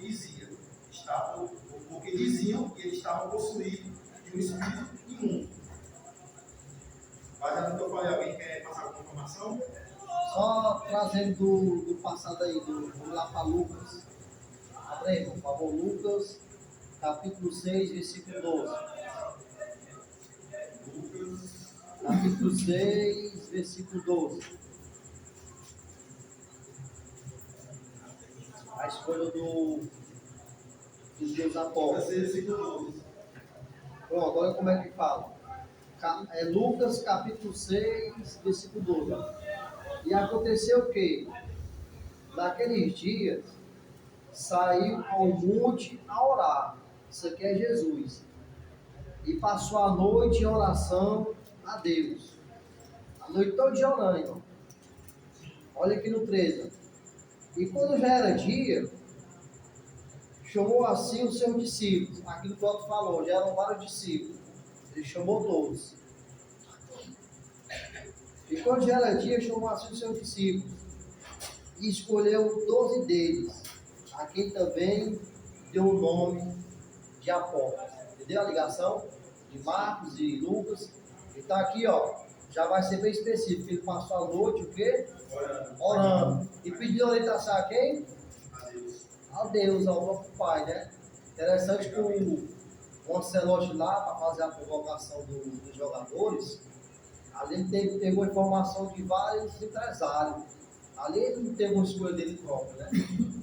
diziam que ele estava possuído de um espírito imundo. Mas eu falei, alguém quer passar alguma informação? Só trazendo do passado aí, vamos lá para Lucas. Abre aí, por favor, Lucas, capítulo 6, versículo 12. Lucas, Capítulo 6, versículo 12. A escolha dos meus apóstolos. versículo 12. Pronto, olha como é que fala. É Lucas capítulo 6, versículo 12. E aconteceu o quê? Naqueles dias, saiu ao monte a orar. Isso aqui é Jesus. E passou a noite em oração a Deus. A noite toda orando, irmão. Olha aqui no 13. E quando já era dia, chamou assim os seus discípulos. Aquilo que o outro falou, já eram vários discípulos. Ele chamou todos. E quando já era dia, chamou assim os seus discípulos. E escolheu 12 deles, a quem também deu o nome de apóstolos. Entendeu a ligação? De Marcos e Lucas. Então aqui, ó, já vai ser bem específico. Ele passou a noite, o quê? Orando. E pediu orientação a quem? A Deus, ao nosso Pai, né? Interessante que o Ancelotti lá, para fazer a convocação dos jogadores, ali ele pegou informação de vários empresários. Ali ele não teve uma escolha dele próprio, né?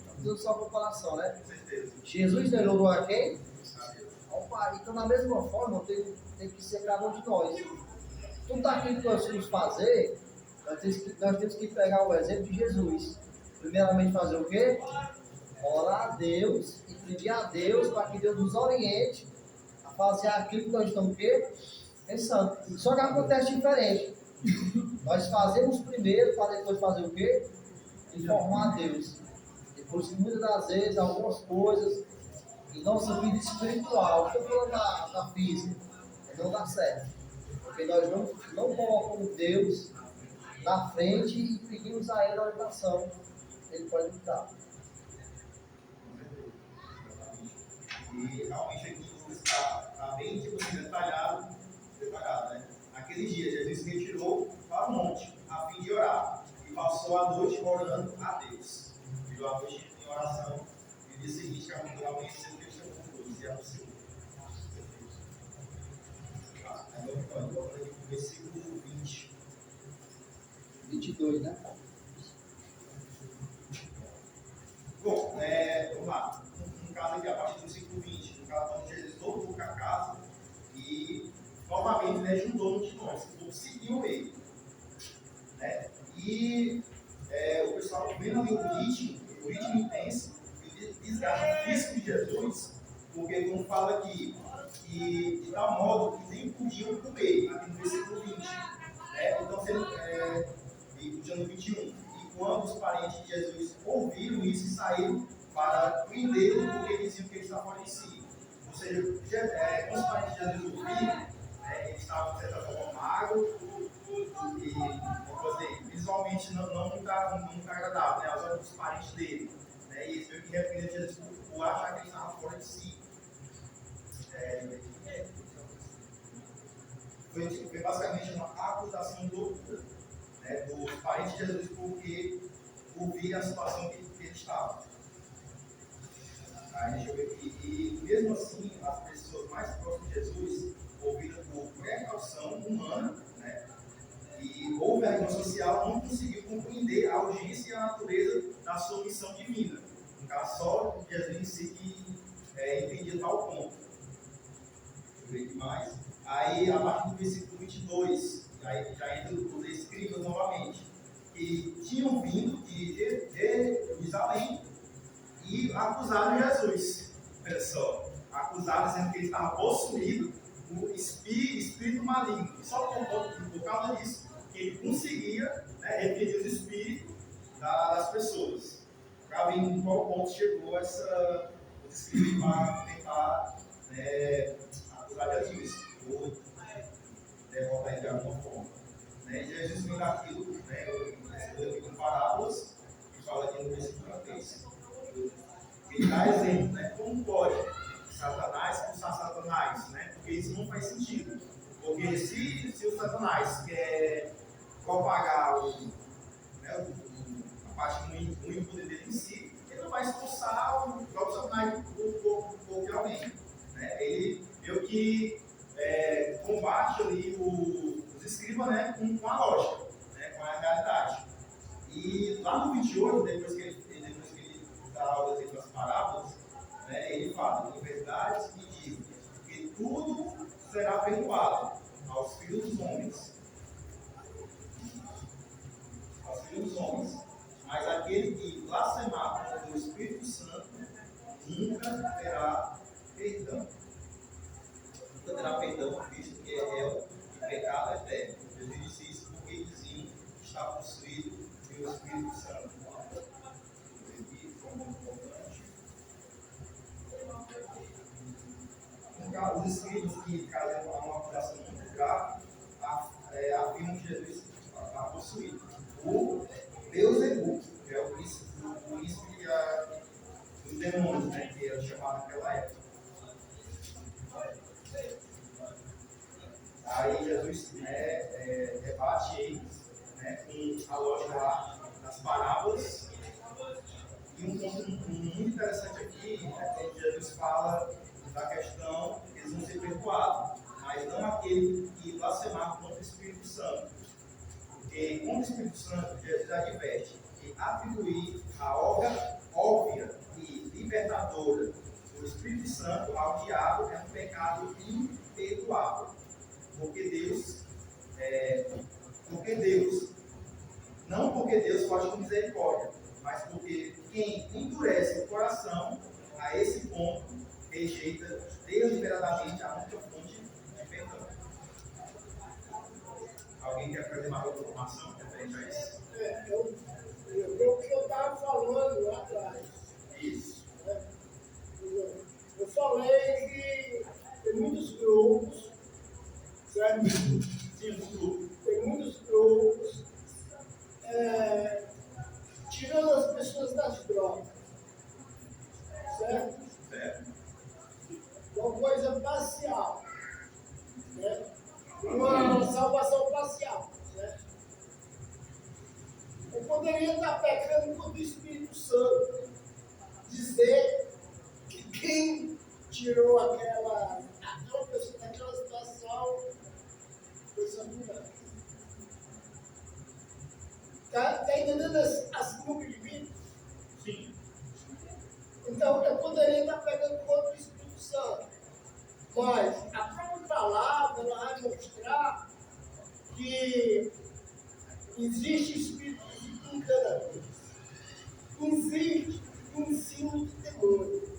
Fazendo só comparação, né? Jesus melhorou a quem? Ao Pai. Então, da mesma forma, tem que ser cada um de nós. Tudo aquilo que nós temos que fazer, nós temos que pegar o exemplo de Jesus. Primeiramente, fazer o quê? Orar a Deus e pedir a Deus para que Deus nos oriente a fazer aquilo que nós estamos o quê? Pensando. Só que acontece diferente. Nós fazemos primeiro para depois fazer o quê? Informar a Deus. Depois que muitas das vezes algumas coisas em nossa vida espiritual, estou falando da física, não dá certo. Porque nós não colocamos Deus na frente e pedimos a Ele a orientação. Ele pode nos dar. E realmente aqui está bem detalhado, né? Naquele dia, Jesus se retirou para o monte, a fim de orar, e passou a noite orando a Deus. Virou a noite em oração, e no dia seguinte, quando amanheceu, ele chamou todos e anunciou. Agora, versículo 20. 22, né? Bom, vamos lá. No caso aqui, a partir do versículo 20, no caso onde Jesus voltou para casa e novamente, né, juntou multidões, todos seguiam ele. Né? E o pessoal vendo ali o ritmo intenso, o desgaste físico de Jesus, porque como fala aqui, que de tal modo que nem podiam comer, aqui no versículo 20. Né? Então, e podiam no 21. E quando os parentes de Jesus ouviram isso e saíram para prendê-lo, porque diziam que ele estava fora de si. Ou seja, quando os parentes de Jesus ouviram, eles estavam de certa forma magros, e eles visualmente não muito agradável, né, aos olhos dos parentes dele. Né, e eles meio que repreendem Jesus por achar que ele estava fora de si. Foi basicamente uma acusação dura, né, dos parentes de Jesus por vir a situação que ele estava. Aí, deixa eu ver aqui. E mesmo assim, as pessoas mais próximas de Jesus, movidas por precaução humana, né, e ou vergonha social, não conseguiu compreender a urgência e a natureza da sua missão divina. No caso, só Jesus em si que entendia tal ponto. Deixa eu ver aqui mais. Aí, a partir do versículo 22, aí já entra os escribas novamente, que tinham vindo de Jerusalém e acusaram Jesus. Olha só, acusaram dizendo que ele estava possuído por espírito maligno. E só por causa disso que ele conseguia, né, repetir os espíritos das pessoas. Para ver em qual ponto chegou os escribas para tentar acusar Jesus ou derrotar ele de alguma forma. Né? E Jesus vem daquilo, né, com parábolas, que fala aqui no versículo 3. Ele dá exemplo, né? Como pode Satanás expulsar Satanás, né? Porque isso não faz sentido. Porque se o Satanás quer propagar a parte ruim do poder dele em si, ele não vai expulsar o próprio Satanás do corpo de alguém. Né? Ele meio que combate ali os escribas, né? com a lógica, né? Com a realidade. E lá no 28, depois que ele dá o exemplo das parábolas, né, ele fala: em verdade me digo que tudo será perdoado aos filhos dos homens. Aos filhos dos homens. Mas aquele que blasfemar contra o Espírito Santo nunca terá perdão. Nunca terá perdão, visto que é réu e pecado eterno. Jesus disse isso porque eles diziam que está possuído pelo Espírito Santo. Os escribas que trazem uma acusação muito grave afirmam que Jesus está possuído por Beelzebub, que é o príncipe dos demônios, né, que era chamado naquela época. Aí Jesus rebate eles, né, com a lógica lá das parábolas. E um ponto muito interessante aqui é que Jesus fala da questão que eles vão ser perdoados, mas não aquele que blasfemar contra o Espírito Santo. Porque contra o Espírito Santo, Jesus adverte que atribuir a obra óbvia e libertadora do Espírito Santo ao diabo é um pecado imperdoável. Porque Deus, não porque Deus faz com misericórdia, mas porque quem endurece o coração a esse ponto rejeita deliberadamente a única fonte de perdão. Alguém quer fazer mais outra informação referente a isso? O que eu estava falando lá atrás. Isso. Né? Eu falei que tem muitos grupos, certo? Sim, Tem muitos grupos tirando as pessoas das drogas, certo? Uma coisa parcial, né? Uma salvação parcial, certo? Eu poderia estar pecando contra o Espírito Santo, dizer que quem tirou aquela pessoa daquela situação foi Satanás. Está entendendo as movimentos? sim. Então, eu poderia estar pegando contra o Espírito Santo, mas a própria palavra ela vai mostrar que existe espíritos enganadores, existe ensino de demônios.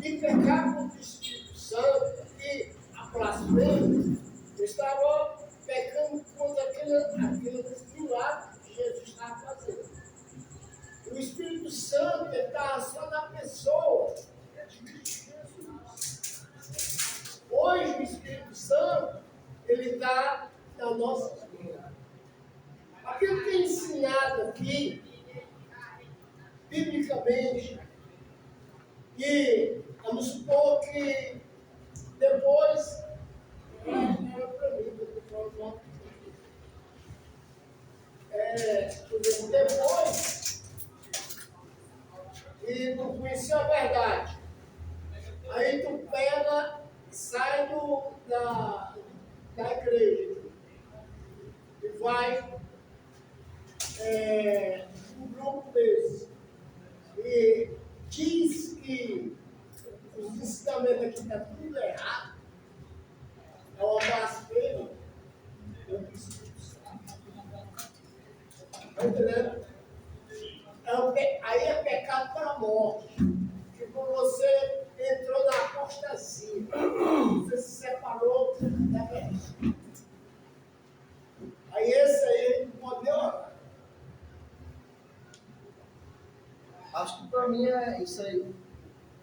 E pecar contra o Espírito Santo e a blasfêmia estava pecando contra aqueles milagres que Jesus estava fazendo. O Espírito Santo está só na pessoa de Cristo Jesus. Hoje o Espírito Santo ele está na nossa vida. E vamos supor que depois, por exemplo, depois e tu conheceu a verdade, aí tu pega, sai da igreja e vai um grupo desse e diz que os ensinamentos aqui estão tudo errado, é uma blasfêmia, eu disse, tá entendendo? Aí é pecado para a morte. Tipo, você entrou na apostasia, você se separou da verdade. Aí esse aí não pode nem orar. Acho que para mim é isso aí, o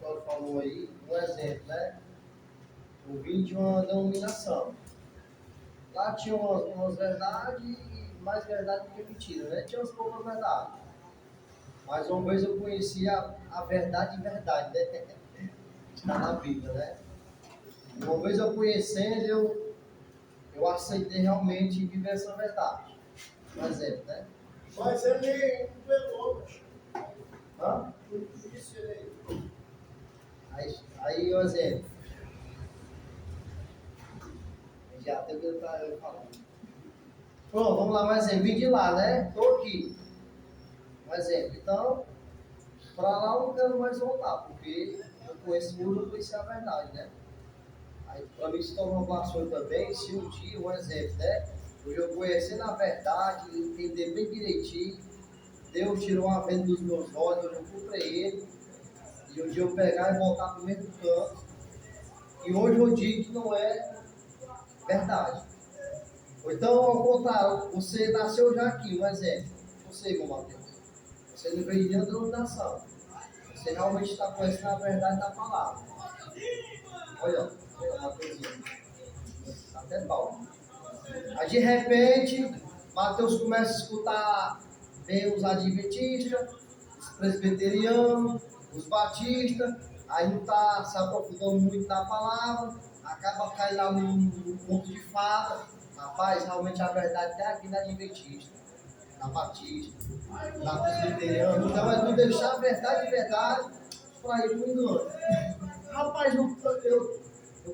Paulo falou aí, um exemplo, né? Eu vim de uma denominação. Lá tinha umas verdades e mais verdade do que mentira, né? Tinha umas poucas verdades. Mas uma vez eu conheci a verdade de verdade, né? Está na Bíblia, né? Uma vez eu conhecendo, eu aceitei realmente viver essa verdade. Um exemplo, né? Mas ele não pegou, mas Hã? por isso ele. Aí um exemplo. Já tem que eu falar. Pronto, vamos lá, um exemplo. Vim de lá, né? Estou aqui. Um exemplo. Então, para lá eu não quero mais voltar, porque eu conheço tudo, eu conheci a verdade, né? Aí, para mim, se tornou uma blasfêmia também, se um dia, um exemplo, né? Hoje eu conhecendo a verdade, entender bem direitinho, Deus tirou uma venda dos meus olhos, eu fui para ele, e um dia eu pegar e voltar para o mesmo canto, e hoje eu digo que não é verdade. Ou então, ao contrário, você nasceu já aqui, um exemplo. Você, irmão Mateus, você não veio de nenhuma denominação. Você realmente está conhecendo a verdade da palavra. Olha, Mateuzinho. Tá até bom. Aí de repente, Mateus começa a escutar bem os adventistas, os presbiterianos, os batistas, aí não está se aprofundando muito na palavra, acaba caindo lá num ponto de fada. Rapaz, realmente a verdade está aqui na adventista, na batista, na presbiteriana. Então é tu deixar a verdade para ir pro engano. Rapaz, eu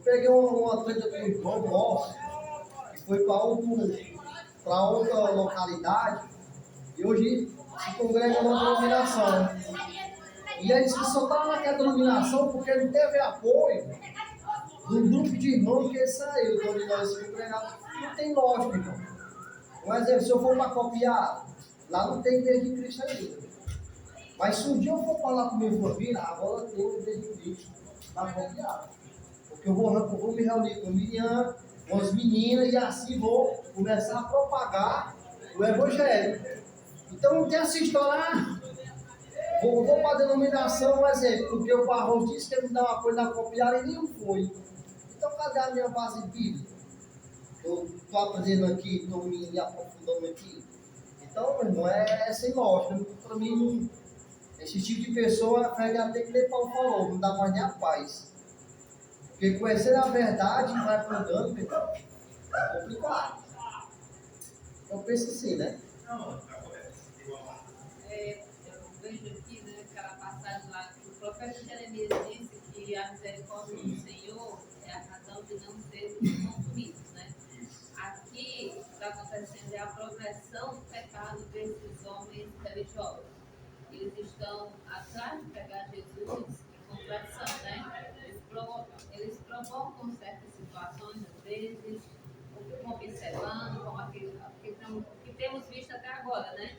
peguei uma treta com um irmão nosso, que foi para outra localidade, e hoje se congrega numa denominação. E ele disse que só estava naquela denominação porque não teve apoio do grupo de irmãos que ele saiu, quando nós se congregamos. Não tem lógica, irmão. Um exemplo, se eu for para copiar, lá não tem igreja de Cristo ainda. Mas se um dia eu for falar com minha família, agora tem uma igreja de Cristo para copiar. Porque eu vou me reunir com Miriam, com as meninas, e assim vou começar a propagar o Evangelho. Então não tem essa história, vou para a denominação, um exemplo, porque o Barros disse que ele me dá uma coisa na copiar e nenhum foi. Então cadê a minha base bíblica? Eu estou aprendendo aqui, estou me aprofundando aqui. Então, meu irmão, é sem lógica. Para mim, não, esse tipo de pessoa, a fé já tem que ler Paulo falou, não dá mais nem a paz. Porque conhecer a verdade vai aprendendo, meu irmão, é complicado. Eu penso assim, né? Eu vejo aqui, né, aquela passagem lá que o profeta Jeremias disse que a misericórdia do Senhor é a razão de não sermos consumidos, né? Aqui está acontecendo a progressão do pecado desses homens religiosos. Eles estão atrás de pegar Jesus em contradição, né? Eles provocam certas situações, às vezes, observando, como que temos visto até agora, né?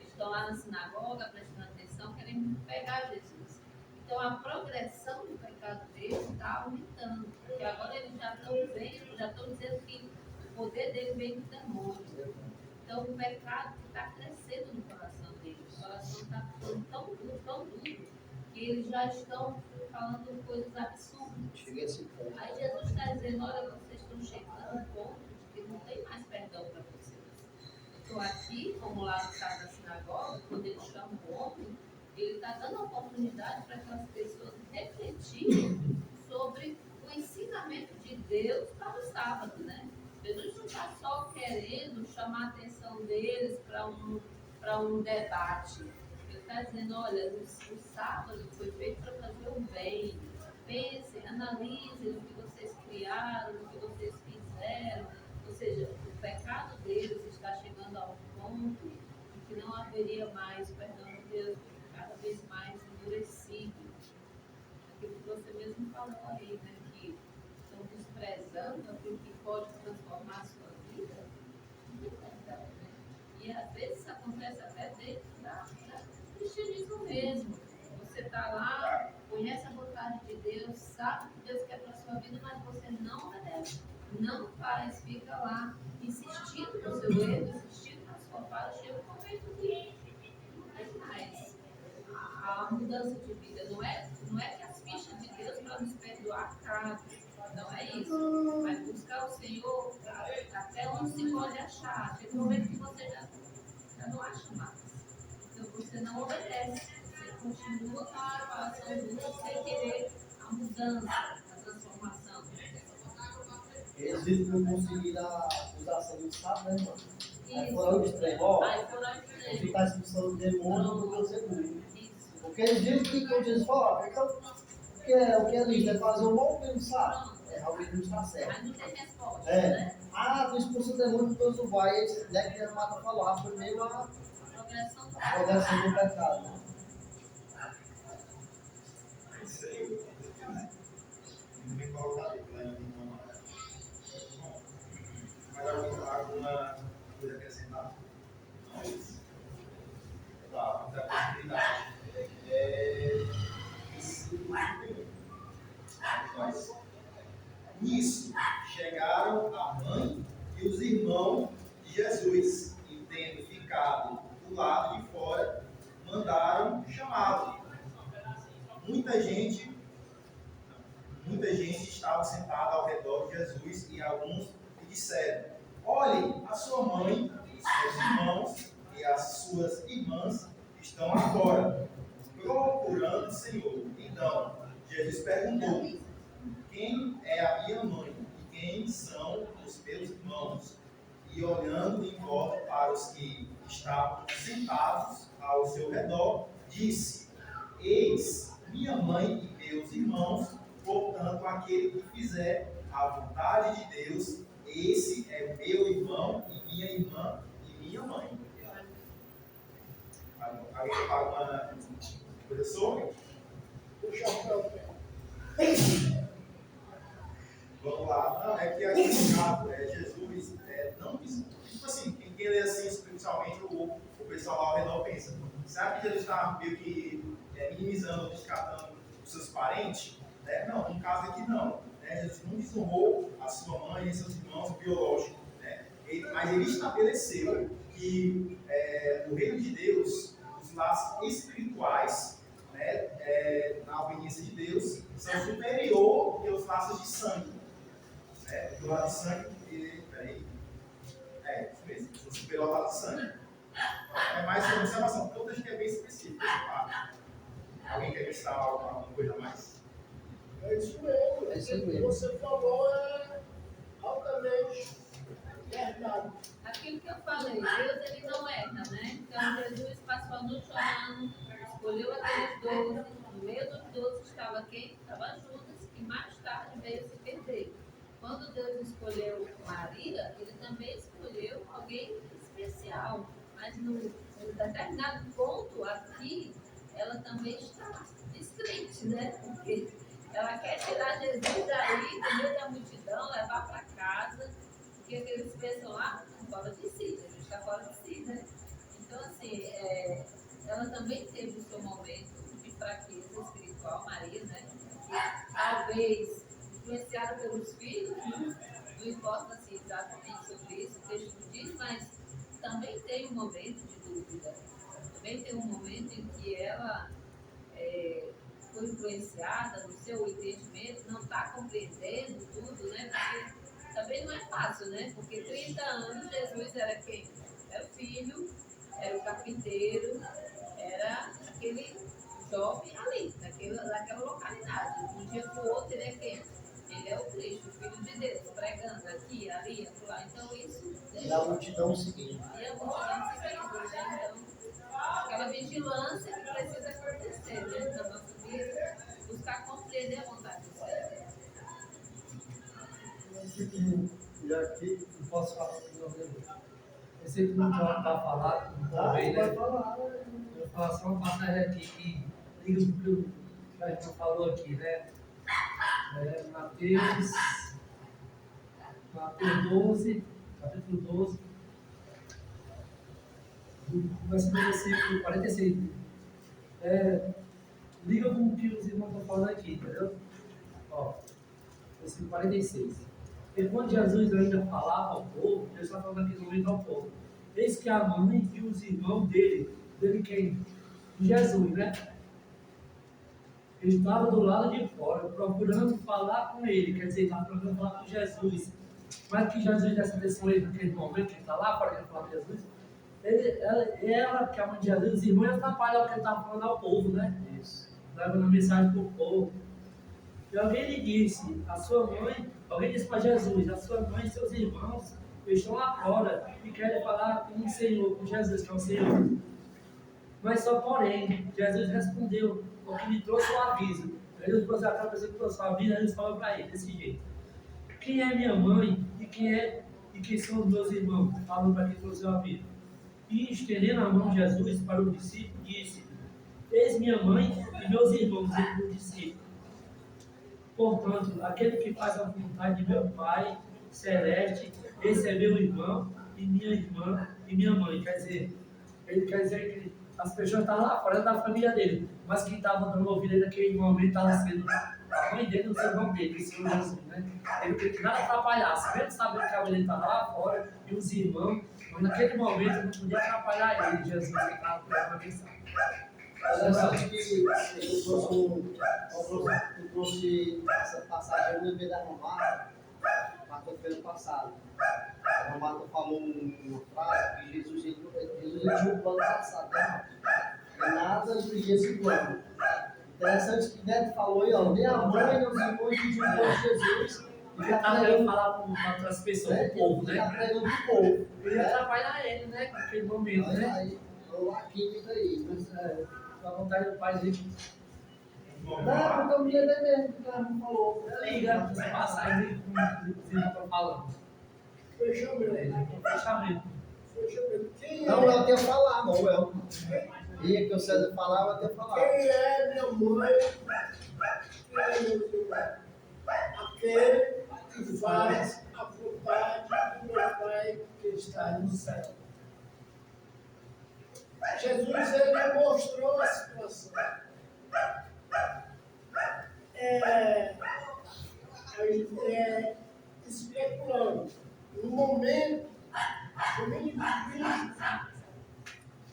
Estão lá na sinagoga, prestando atenção, querendo pegar Jesus. Então, a progressão do pecado deles está aumentando, porque agora eles já estão dizendo que o poder dele vem do demônio. Então, o pecado está crescendo no coração deles. O coração está ficando tão duro, que eles já estão falando coisas absurdas. Cheguei a esse ponto. Aí Jesus está dizendo, olha, vocês estão chegando ao ponto de que não tem mais perdão para vocês. Então aqui, como lá no caso da sinagoga, quando ele chama o homem, ele está dando a oportunidade para aquelas pessoas chamar a atenção deles para um debate. Ele está dizendo, olha, o sábado foi feito para fazer o bem. Pensem, analisem o que vocês criaram, o que vocês fizeram. Ou seja, o pecado deles está chegando ao ponto de que não haveria mais perdão de Deus, cada vez mais endurecido. Aquilo que você mesmo falou aí, né? Que estão desprezando aquilo que pode transformar a sua vida. Não é verdade, né? E às vezes isso acontece até dentro do cristianismo mesmo. Você está lá, conhece a vontade de Deus, sabe o que Deus quer para a sua vida, mas você não obedece, não faz, fica lá insistindo no seu erro, insistindo na sua falha, chega um momento que não tem mais a mudança de vida. Não é que as fichas de Deus para nos perdoar cabe, não é isso. Mas buscar o Senhor até onde se pode achar. Chega um momento que você já não acha mais. Então você não obedece. Você continua com a separação dura sem querer a mudança, a transformação. Eles vivem não conseguiram usar a saúde, né, mano? Aí Isso. foram ao extremo, ó. Aí foram ao extremo. Ficar expulsando o demônio do que você burro. Isso. Porque eles dizem que quando Jesus fala, então, o que é lindo? É fazer o mal que ele sabe. É, realmente não está certo. Aí não tem resposta, É. né? Ah, tu expulsa o demônio, então tu vai. Esse né, que a Mata falou, primeiro a Progressão do progressão do pecado. Né? É isso aí. Muito bem colocado, né? Bom, mais alguma coisa a acrescentar? Não é isso. Tá, outra possibilidade. Nisso, chegaram a mãe e os irmãos de Jesus, e tendo ficado do lado de fora, mandaram chamá-lo. Muita gente estava sentada ao redor de Jesus e alguns lhe disseram: olhem, a sua mãe, os seus irmãos e as suas irmãs estão agora, procurando o Senhor. Então, Jesus perguntou: quem é a minha mãe e quem são os meus irmãos? E olhando em volta para os que estavam sentados ao seu redor, disse: eis minha mãe e meus irmãos, portanto, aquele que fizer a vontade de Deus, esse é meu irmão e minha irmã e minha mãe. Alguém fala uma coisa sobre? Puxa o próprio. Vamos lá. Não, é que aqui no caso, Jesus, não, tipo assim, quem lê assim espiritualmente, o pessoal lá ao redor pensa: será que Jesus está meio que minimizando, descartando os seus parentes? Não, no caso aqui não. Jesus não desonrou a sua mãe e seus irmãos biológicos, mas ele estabeleceu que no reino de Deus, os laços espirituais, na obediência de Deus, são superior que os laços de sangue. Do lado de sangue, isso mesmo, superior ao lado de sangue. É mais uma observação, porque eu acho que é bem específico essa parte. Alguém quer listar alguma coisa a mais? É isso mesmo. É isso O que mesmo. você falou é altamente verdade. Aquilo que eu falei, Deus ele não erra, né? Então Jesus passou a noite orando, escolheu aqueles 12, no meio dos 12 estava quem? Estava Judas, que mais tarde veio se perder. Quando Deus escolheu Maria, ele também escolheu alguém especial, mas num determinado ponto aqui, ela também está descrente, né? Porque ela quer tirar Jesus daí, do meio da multidão, levar para casa, porque eles pensam lá, fora de si, Jesus está fora de si, né? Então, assim, ela também teve o seu momento de fraqueza espiritual, Maria, né? Que talvez influenciada pelos filhos, né? Não importa assim, exatamente sobre isso, o texto não diz, mas também tem um momento de dúvida, também tem um momento em que ela foi influenciada no seu entendimento, não está compreendendo tudo, né? Porque também não é fácil, né? Porque 30 anos Jesus era quem? Era o filho, era o carpinteiro, era aquele jovem ali, naquela localidade. De um dia para o outro ele é quem? Ele é o Cristo, o Filho de Deus, pregando aqui, ali, acolá. Então, isso E a multidão seguinte. e a multidão se seguindo, né? Então, aquela vigilância que precisa acontecer, né? Na nossa vida, buscar compreender a vontade do Senhor. E aqui, não posso falar de novo. Eu sei que não pode estar falado também, né? Eu vou falar só uma passagem aqui que liga o que a gente falou aqui, né? Mateus 12, capítulo 12, começa no versículo 46. Liga com o que os irmãos estão falando aqui, entendeu? Ó, versículo 46. E quando Jesus ainda falava ao povo, ele está falando aqui no meio ao povo. Eis que a mãe e os irmãos dele quem? Jesus, né? Ele estava do lado de fora, procurando falar com ele, quer dizer, estava procurando falar com Jesus. Mas que Jesus dessa atenção ele naquele momento, que ele está lá para falar com Jesus, ela, que é a mãe de Jesus, os irmãos atrapalham o que ele estava falando ao povo, né? Isso. Levando a mensagem para o povo. E alguém lhe disse, a sua mãe, alguém disse para Jesus, a sua mãe e seus irmãos estão lá fora e querem falar com o Senhor, com Jesus, que é o Senhor. Mas só porém, Jesus respondeu, porque lhe trouxe o aviso. Ele trouxe aquela pessoa que trouxe o aviso, e ele falou para ele, desse jeito. Quem é minha mãe e quem são os meus irmãos? Falando para quem trouxe o aviso. E estendendo a mão de Jesus para o discípulo, disse, eis minha mãe e meus irmãos, e o discípulo. Portanto, aquele que faz a vontade de meu Pai celeste, esse é meu irmão e minha irmã e minha mãe. Quer dizer, ele quer dizer que as pessoas estavam lá fora da família dele, mas quem estava dando ouvido naquele momento estava sendo a mãe dele e o irmão dele, o Senhor Jesus, né? Ele não queria que nada atrapalhasse, mesmo sabendo que a mulher estava lá fora e os irmãos, mas naquele momento não podia atrapalhar ele, Jesus, que estava pregando a mensagem. Eu acho que eu trouxe essa passagem no meio da Romata, foi ano passado. A Romata falou uma frase que Jesus tinha um plano passado, né? E nada de esse plano. Interessante que Neto falou aí, ó, nem a mãe, nem os irmãos pediu o plano de Jesus. Ele estava querendo falar com outras pessoas, com o povo, Ele está né? pregando pro povo. Ele ia atrapalhar ele, né? Naquele momento, né? Aí, a química aí. Mas, a vontade do Pai, gente, Não, porque eu me lembro mesmo que o cara não falou. liga as passagens que os irmãos estão falando. Fechamento. Fechamento. Fechamento. Quem Não, é? eu tenho que falar, não, eu. Ia que o César falava, eu tenho que falar. Quem é minha mãe? Quem é meu irmão? Aquele que faz a vontade do meu Pai que está no céu. Jesus, ele mostrou a situação. Especulando. No momento, como ele vivia,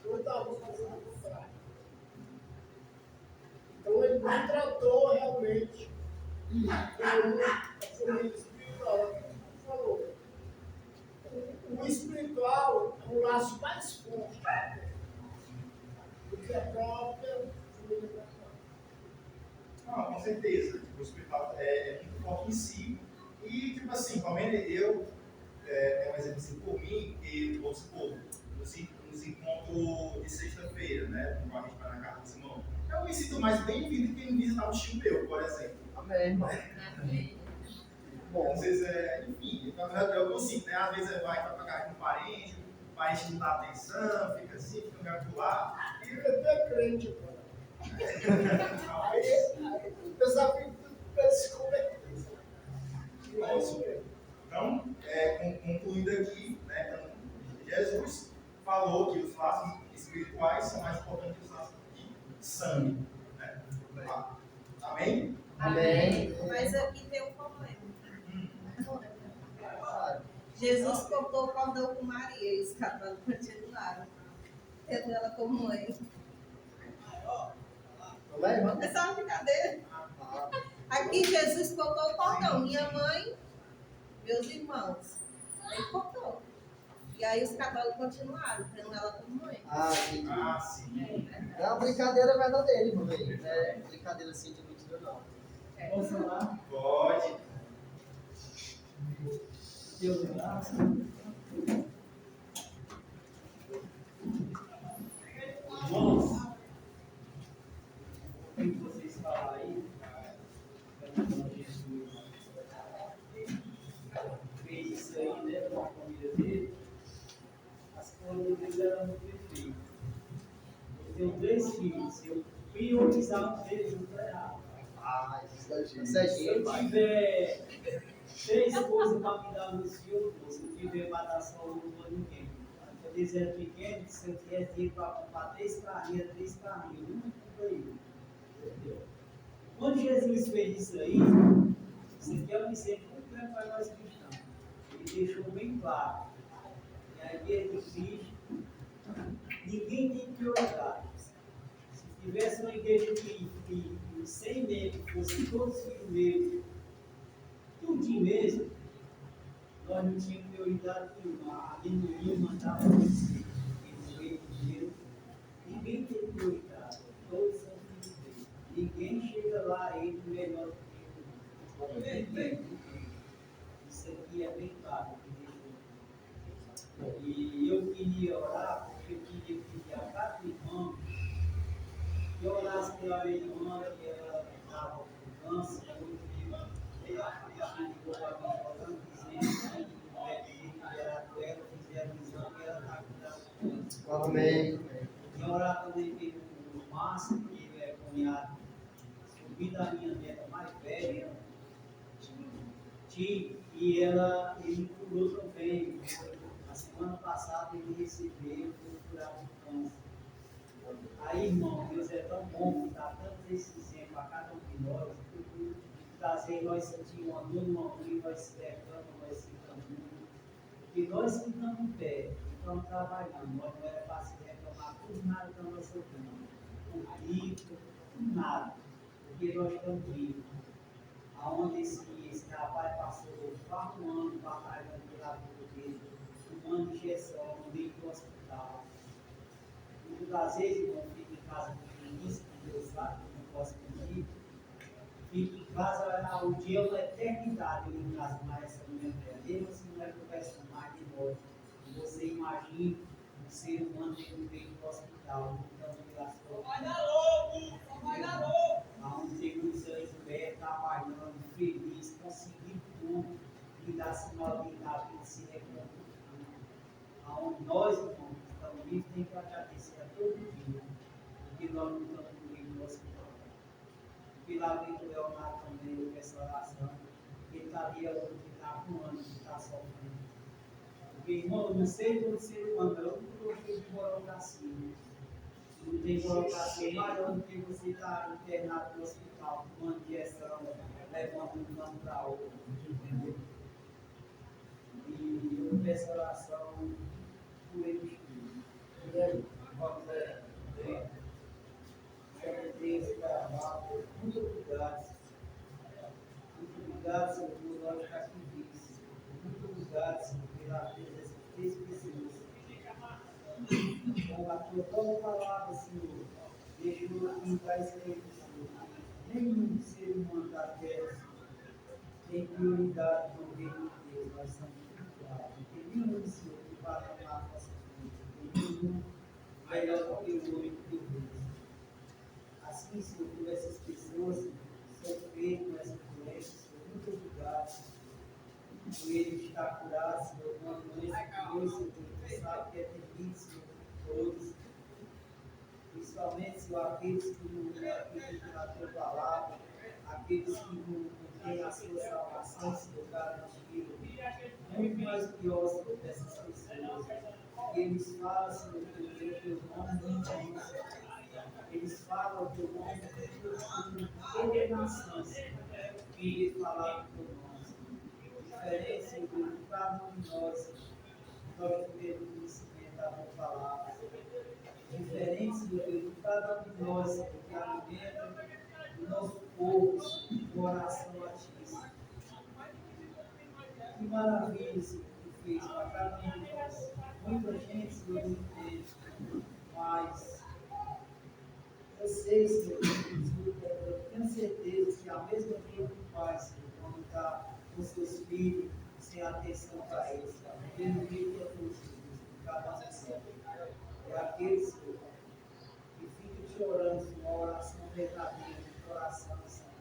eu estava fazendo o contrário. Então ele não tratou realmente como a família espiritual, aquilo que ele falou. O espiritual é um laço mais forte do que a própria família espiritual. Não, com certeza. O hospital é muito forte em si. E, tipo assim, pelo menos eu, é um exemplo assim, por mim, que, vamos supor, nos encontros de sexta-feira, né? Quando a gente vai na casa do Simão, eu me sinto mais bem-vindo que quem visitar um tio meu, por exemplo. Amém, irmão. Bom, às vezes, enfim, eu consigo, né? Às vezes vai pra casa com um parente, o parente não dá atenção, fica assim, fica um gato lá. E eu até crente agora. Aí o pessoal fica se convertendo. É isso mesmo. Então, concluindo aqui, né, Jesus falou que os laços espirituais são mais importantes que os laços de sangue. Né? Amém? Amém. Mas aqui tem um problema. Jesus cortou o cordão com Maria e os cavalos continuaram, tendo ela como mãe. Não é, irmão? É só uma brincadeira. Aqui Jesus cortou o cordão, minha mãe, meus irmãos. Ele cortou. E aí os cavalos continuaram, tendo ela como mãe. Entendi. Ah, sim. É uma brincadeira verdadeira, irmão. Não é brincadeira assim de mentira, não. Posso falar? Pode. Deus graça. Irmãos, o que vocês falam aí, Jesus fez isso aí, né, com a família dele, as coisas dele eram muito perfeitas. Eu tenho 3 filhos, se eu priorizar um deles, eu estou errado. Isso é Se eu pai. tiver 3 coisas para me dar nos filhos, se eu tiver para dar só, eu não dou ninguém. Quando eles eram pequenos, se eu tivesse dinheiro para comprar 3 carrinhos, eu não compro ele. Entendeu? Quando Jesus fez isso aí, isso aqui é um exemplo muito grande para nós cristãos. Ele deixou bem claro que a igreja de Cristo, ninguém tem prioridade. Se tivesse uma igreja que 100 membros fossem todos filhos meus, tudinho mesmo, nós não tínhamos prioridade nenhuma. A minoria mandava você. Ninguém tem prioridade. Todos são filhos dele. Ninguém chega lá ele melhor do que ele. Isso aqui é bem claro. E eu queria orar, porque eu queria pedir a cada irmão que orasse pela minha irmã, que ela estava com câncer, eu orando, dizendo que era com ela, fizeram a visão que ela está com câncer. Amém. E orar também pelo Márcio, que ele é cunhado, filho da minha neta mais velha, e ele curou também. A semana passada ele recebeu, foi curado de câncer. Aí, irmão, Deus é tão bom que dá tantos esses exemplos a cada um de nós, trazer nós sentir uma dor no ombro, nós se levantamos, nós se caminhamos. Porque nós que estamos em pé, estamos trabalhando, nós não é fácil reclamar por nada da nossa vida, por rico, por nada, porque nós estamos vivos. Aonde esse rapaz passou 4 anos batalhando pela vida dele, tomando injeção no meio do hospital. Muitas das vezes, quando fica em casa com ministro, que Deus sabe que não posso pedir, fica em casa, o dia é uma eternidade em casa, mas essa mulher mesmo assim não é conversa mais de novo. Você imagina um ser humano dentro do meio do hospital, lutando pelas coisas. Vai dar louco! Aonde tem muitos anos mulher trabalhando, feliz, conseguindo tudo, e dá-se uma vida que se reclama. Aonde nós, irmãos, que estamos vivos, temos que agradecer a todo dia, porque nós não estamos no meio do hospital. Porque lá dentro do Leonardo também, eu peço oração, ele está ali, ele está com anos, que está sofrendo. Porque, irmão, eu não sei todo ser humano, eu não gostei de burocracia. Não tem burocracia maior do que você estar internado no hospital, tomando injeção, levando um plano para outro, entendeu? E eu peço oração por eles todos. E aí, vamos ver. Deus, trabalho, muito obrigado. Muito obrigado, Senhor, por nós estar aqui vivos. Muito obrigado, Senhor, pela vida dessas 3 pessoas. Com a tua boa palavra, Senhor, deixou aqui para escrever, Senhor. Nenhum ser humano da terra tem prioridade no reino de Deus. Nós somos culpados. Não tem nenhum, Senhor, que vai amar a nossa vida. Não tem nenhum melhor do que o homem de Deus. Assim, Senhor, por essas pessoas sofrendo com essa doença, Senhor, muito obrigado por ele estar curado, Senhor, uma doença que Deus, Senhor, que sabe que é terrível, Senhor, por todos. Principalmente, Senhor, aqueles que não acreditam na tua palavra, aqueles que não têm a sua salvação, Senhor, garantida. Muito mais pior, Senhor, dessas pessoas. E eles falam, Senhor, que o teu nome não existe. Eles falam o teu nome com condenação, e eles falaram o teu nome. Diferente, Senhor, de cada um de nós, nós tivemos conhecimento da tua palavra. Diferente, Senhor, de cada um de nós, Senhor, que alimenta o nosso corpo com oração a ti. Que maravilha, Senhor, que tu fez para cada um de nós. Muita gente, Senhor, não entende, mas eu sei, Senhor, eu tenho certeza que a mesma coisa que o Pai, Senhor, quando está com seus filhos, sem a atenção para eles, Senhor. Mesmo que é possível, cada um é aqueles, Senhor, que ficam chorando, Senhor, uma oração verdadeira de coração, Senhor.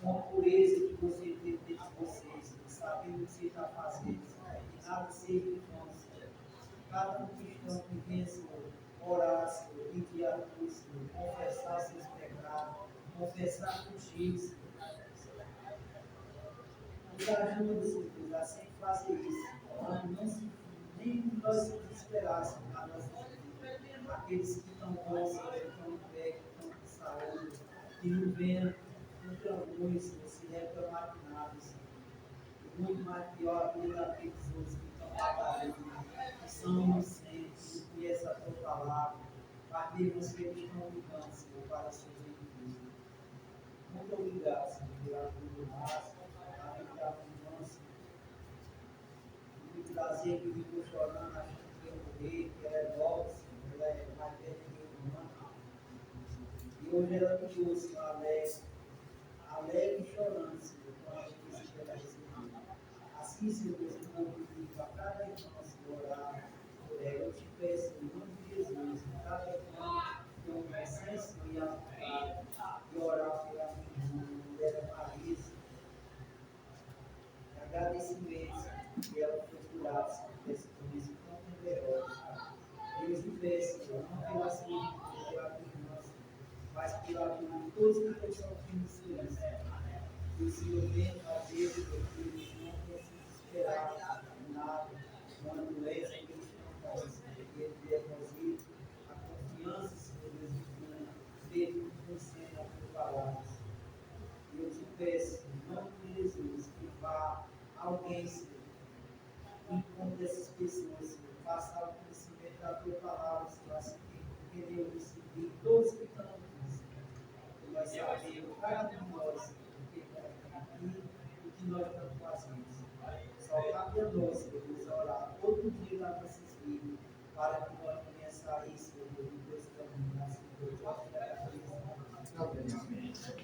Com a pureza que você tem dentro de vocês, Senhor, sabendo o que você está fazendo, Senhor, que nada seja em vão, Senhor. Cada um cristão que venha, Senhor, orar, Senhor, pedir a Deus, Senhor, confessar seus pecados, confessar contigo, Senhor. Nos ajuda, Senhor, a sempre fazer isso, para não se, nem nós se desesperássemos na nossa vida. Aqueles que estão bons, Senhor, que estão bem, que estão com saúde, que não venham com clamores, Senhor, se reclamar de nada, Senhor. E muito mais pior aqueles outros que estão batalhando, que são inocentes, que conhecem a tua palavra, mas mesmo que eles estão lutando, Senhor, para os seus inimigos. Muito obrigado, Senhor, pela tua graça, pela abundância. Muito prazer que eu estou chorando, achando que eu morrer, que ela é nova, Senhor, ela é mais velha que eu, irmã. E hoje ela me deu, Senhor, alegre e chorando, Senhor, com a gente que ela recebeu. Assim, Senhor, eu glorifico a cada irmão, Senhor, orar. Eu te peço, em nome de Jesus, que cada irmão tenha um consenso e a vontade de orar pela minha irmã, mulher Marisa. Agradecimento que ela foi curada, Senhor, desse doença tão temerosa. Deus me peço, Senhor, não pela saúde, pela minha irmã, mas pela vida de todos que estão sofrendo isso. Que o Senhor venha fazer, Senhor, que eles não precisam esperar nada, uma doença que eles estão fazendo, que ele deposite a confiança, Senhor Deus, feito com você na tua palavra. E eu te peço, em nome de Jesus, que vá alguém, Senhor, encontre essas pessoas, Senhor, passar o conhecimento da tua palavra, Senhor, assim que eu recebi, todos que estão aqui, Senhor, que vai saber, cada um de nós, Senhor, o que está aqui, o que nós estamos fazendo, Senhor. Só cabe a nós, Senhor, nos orar todo dia nas nossas vidas, para que nós venhamos sair, Senhor, do Deus caminho, assim, por toda a vida.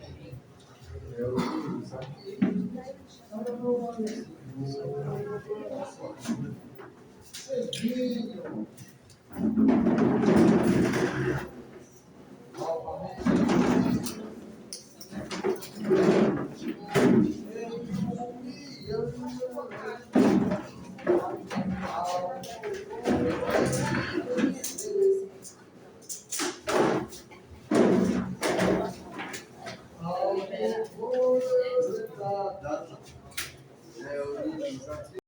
Amém. Eu aqui. Cedinho. Novamente.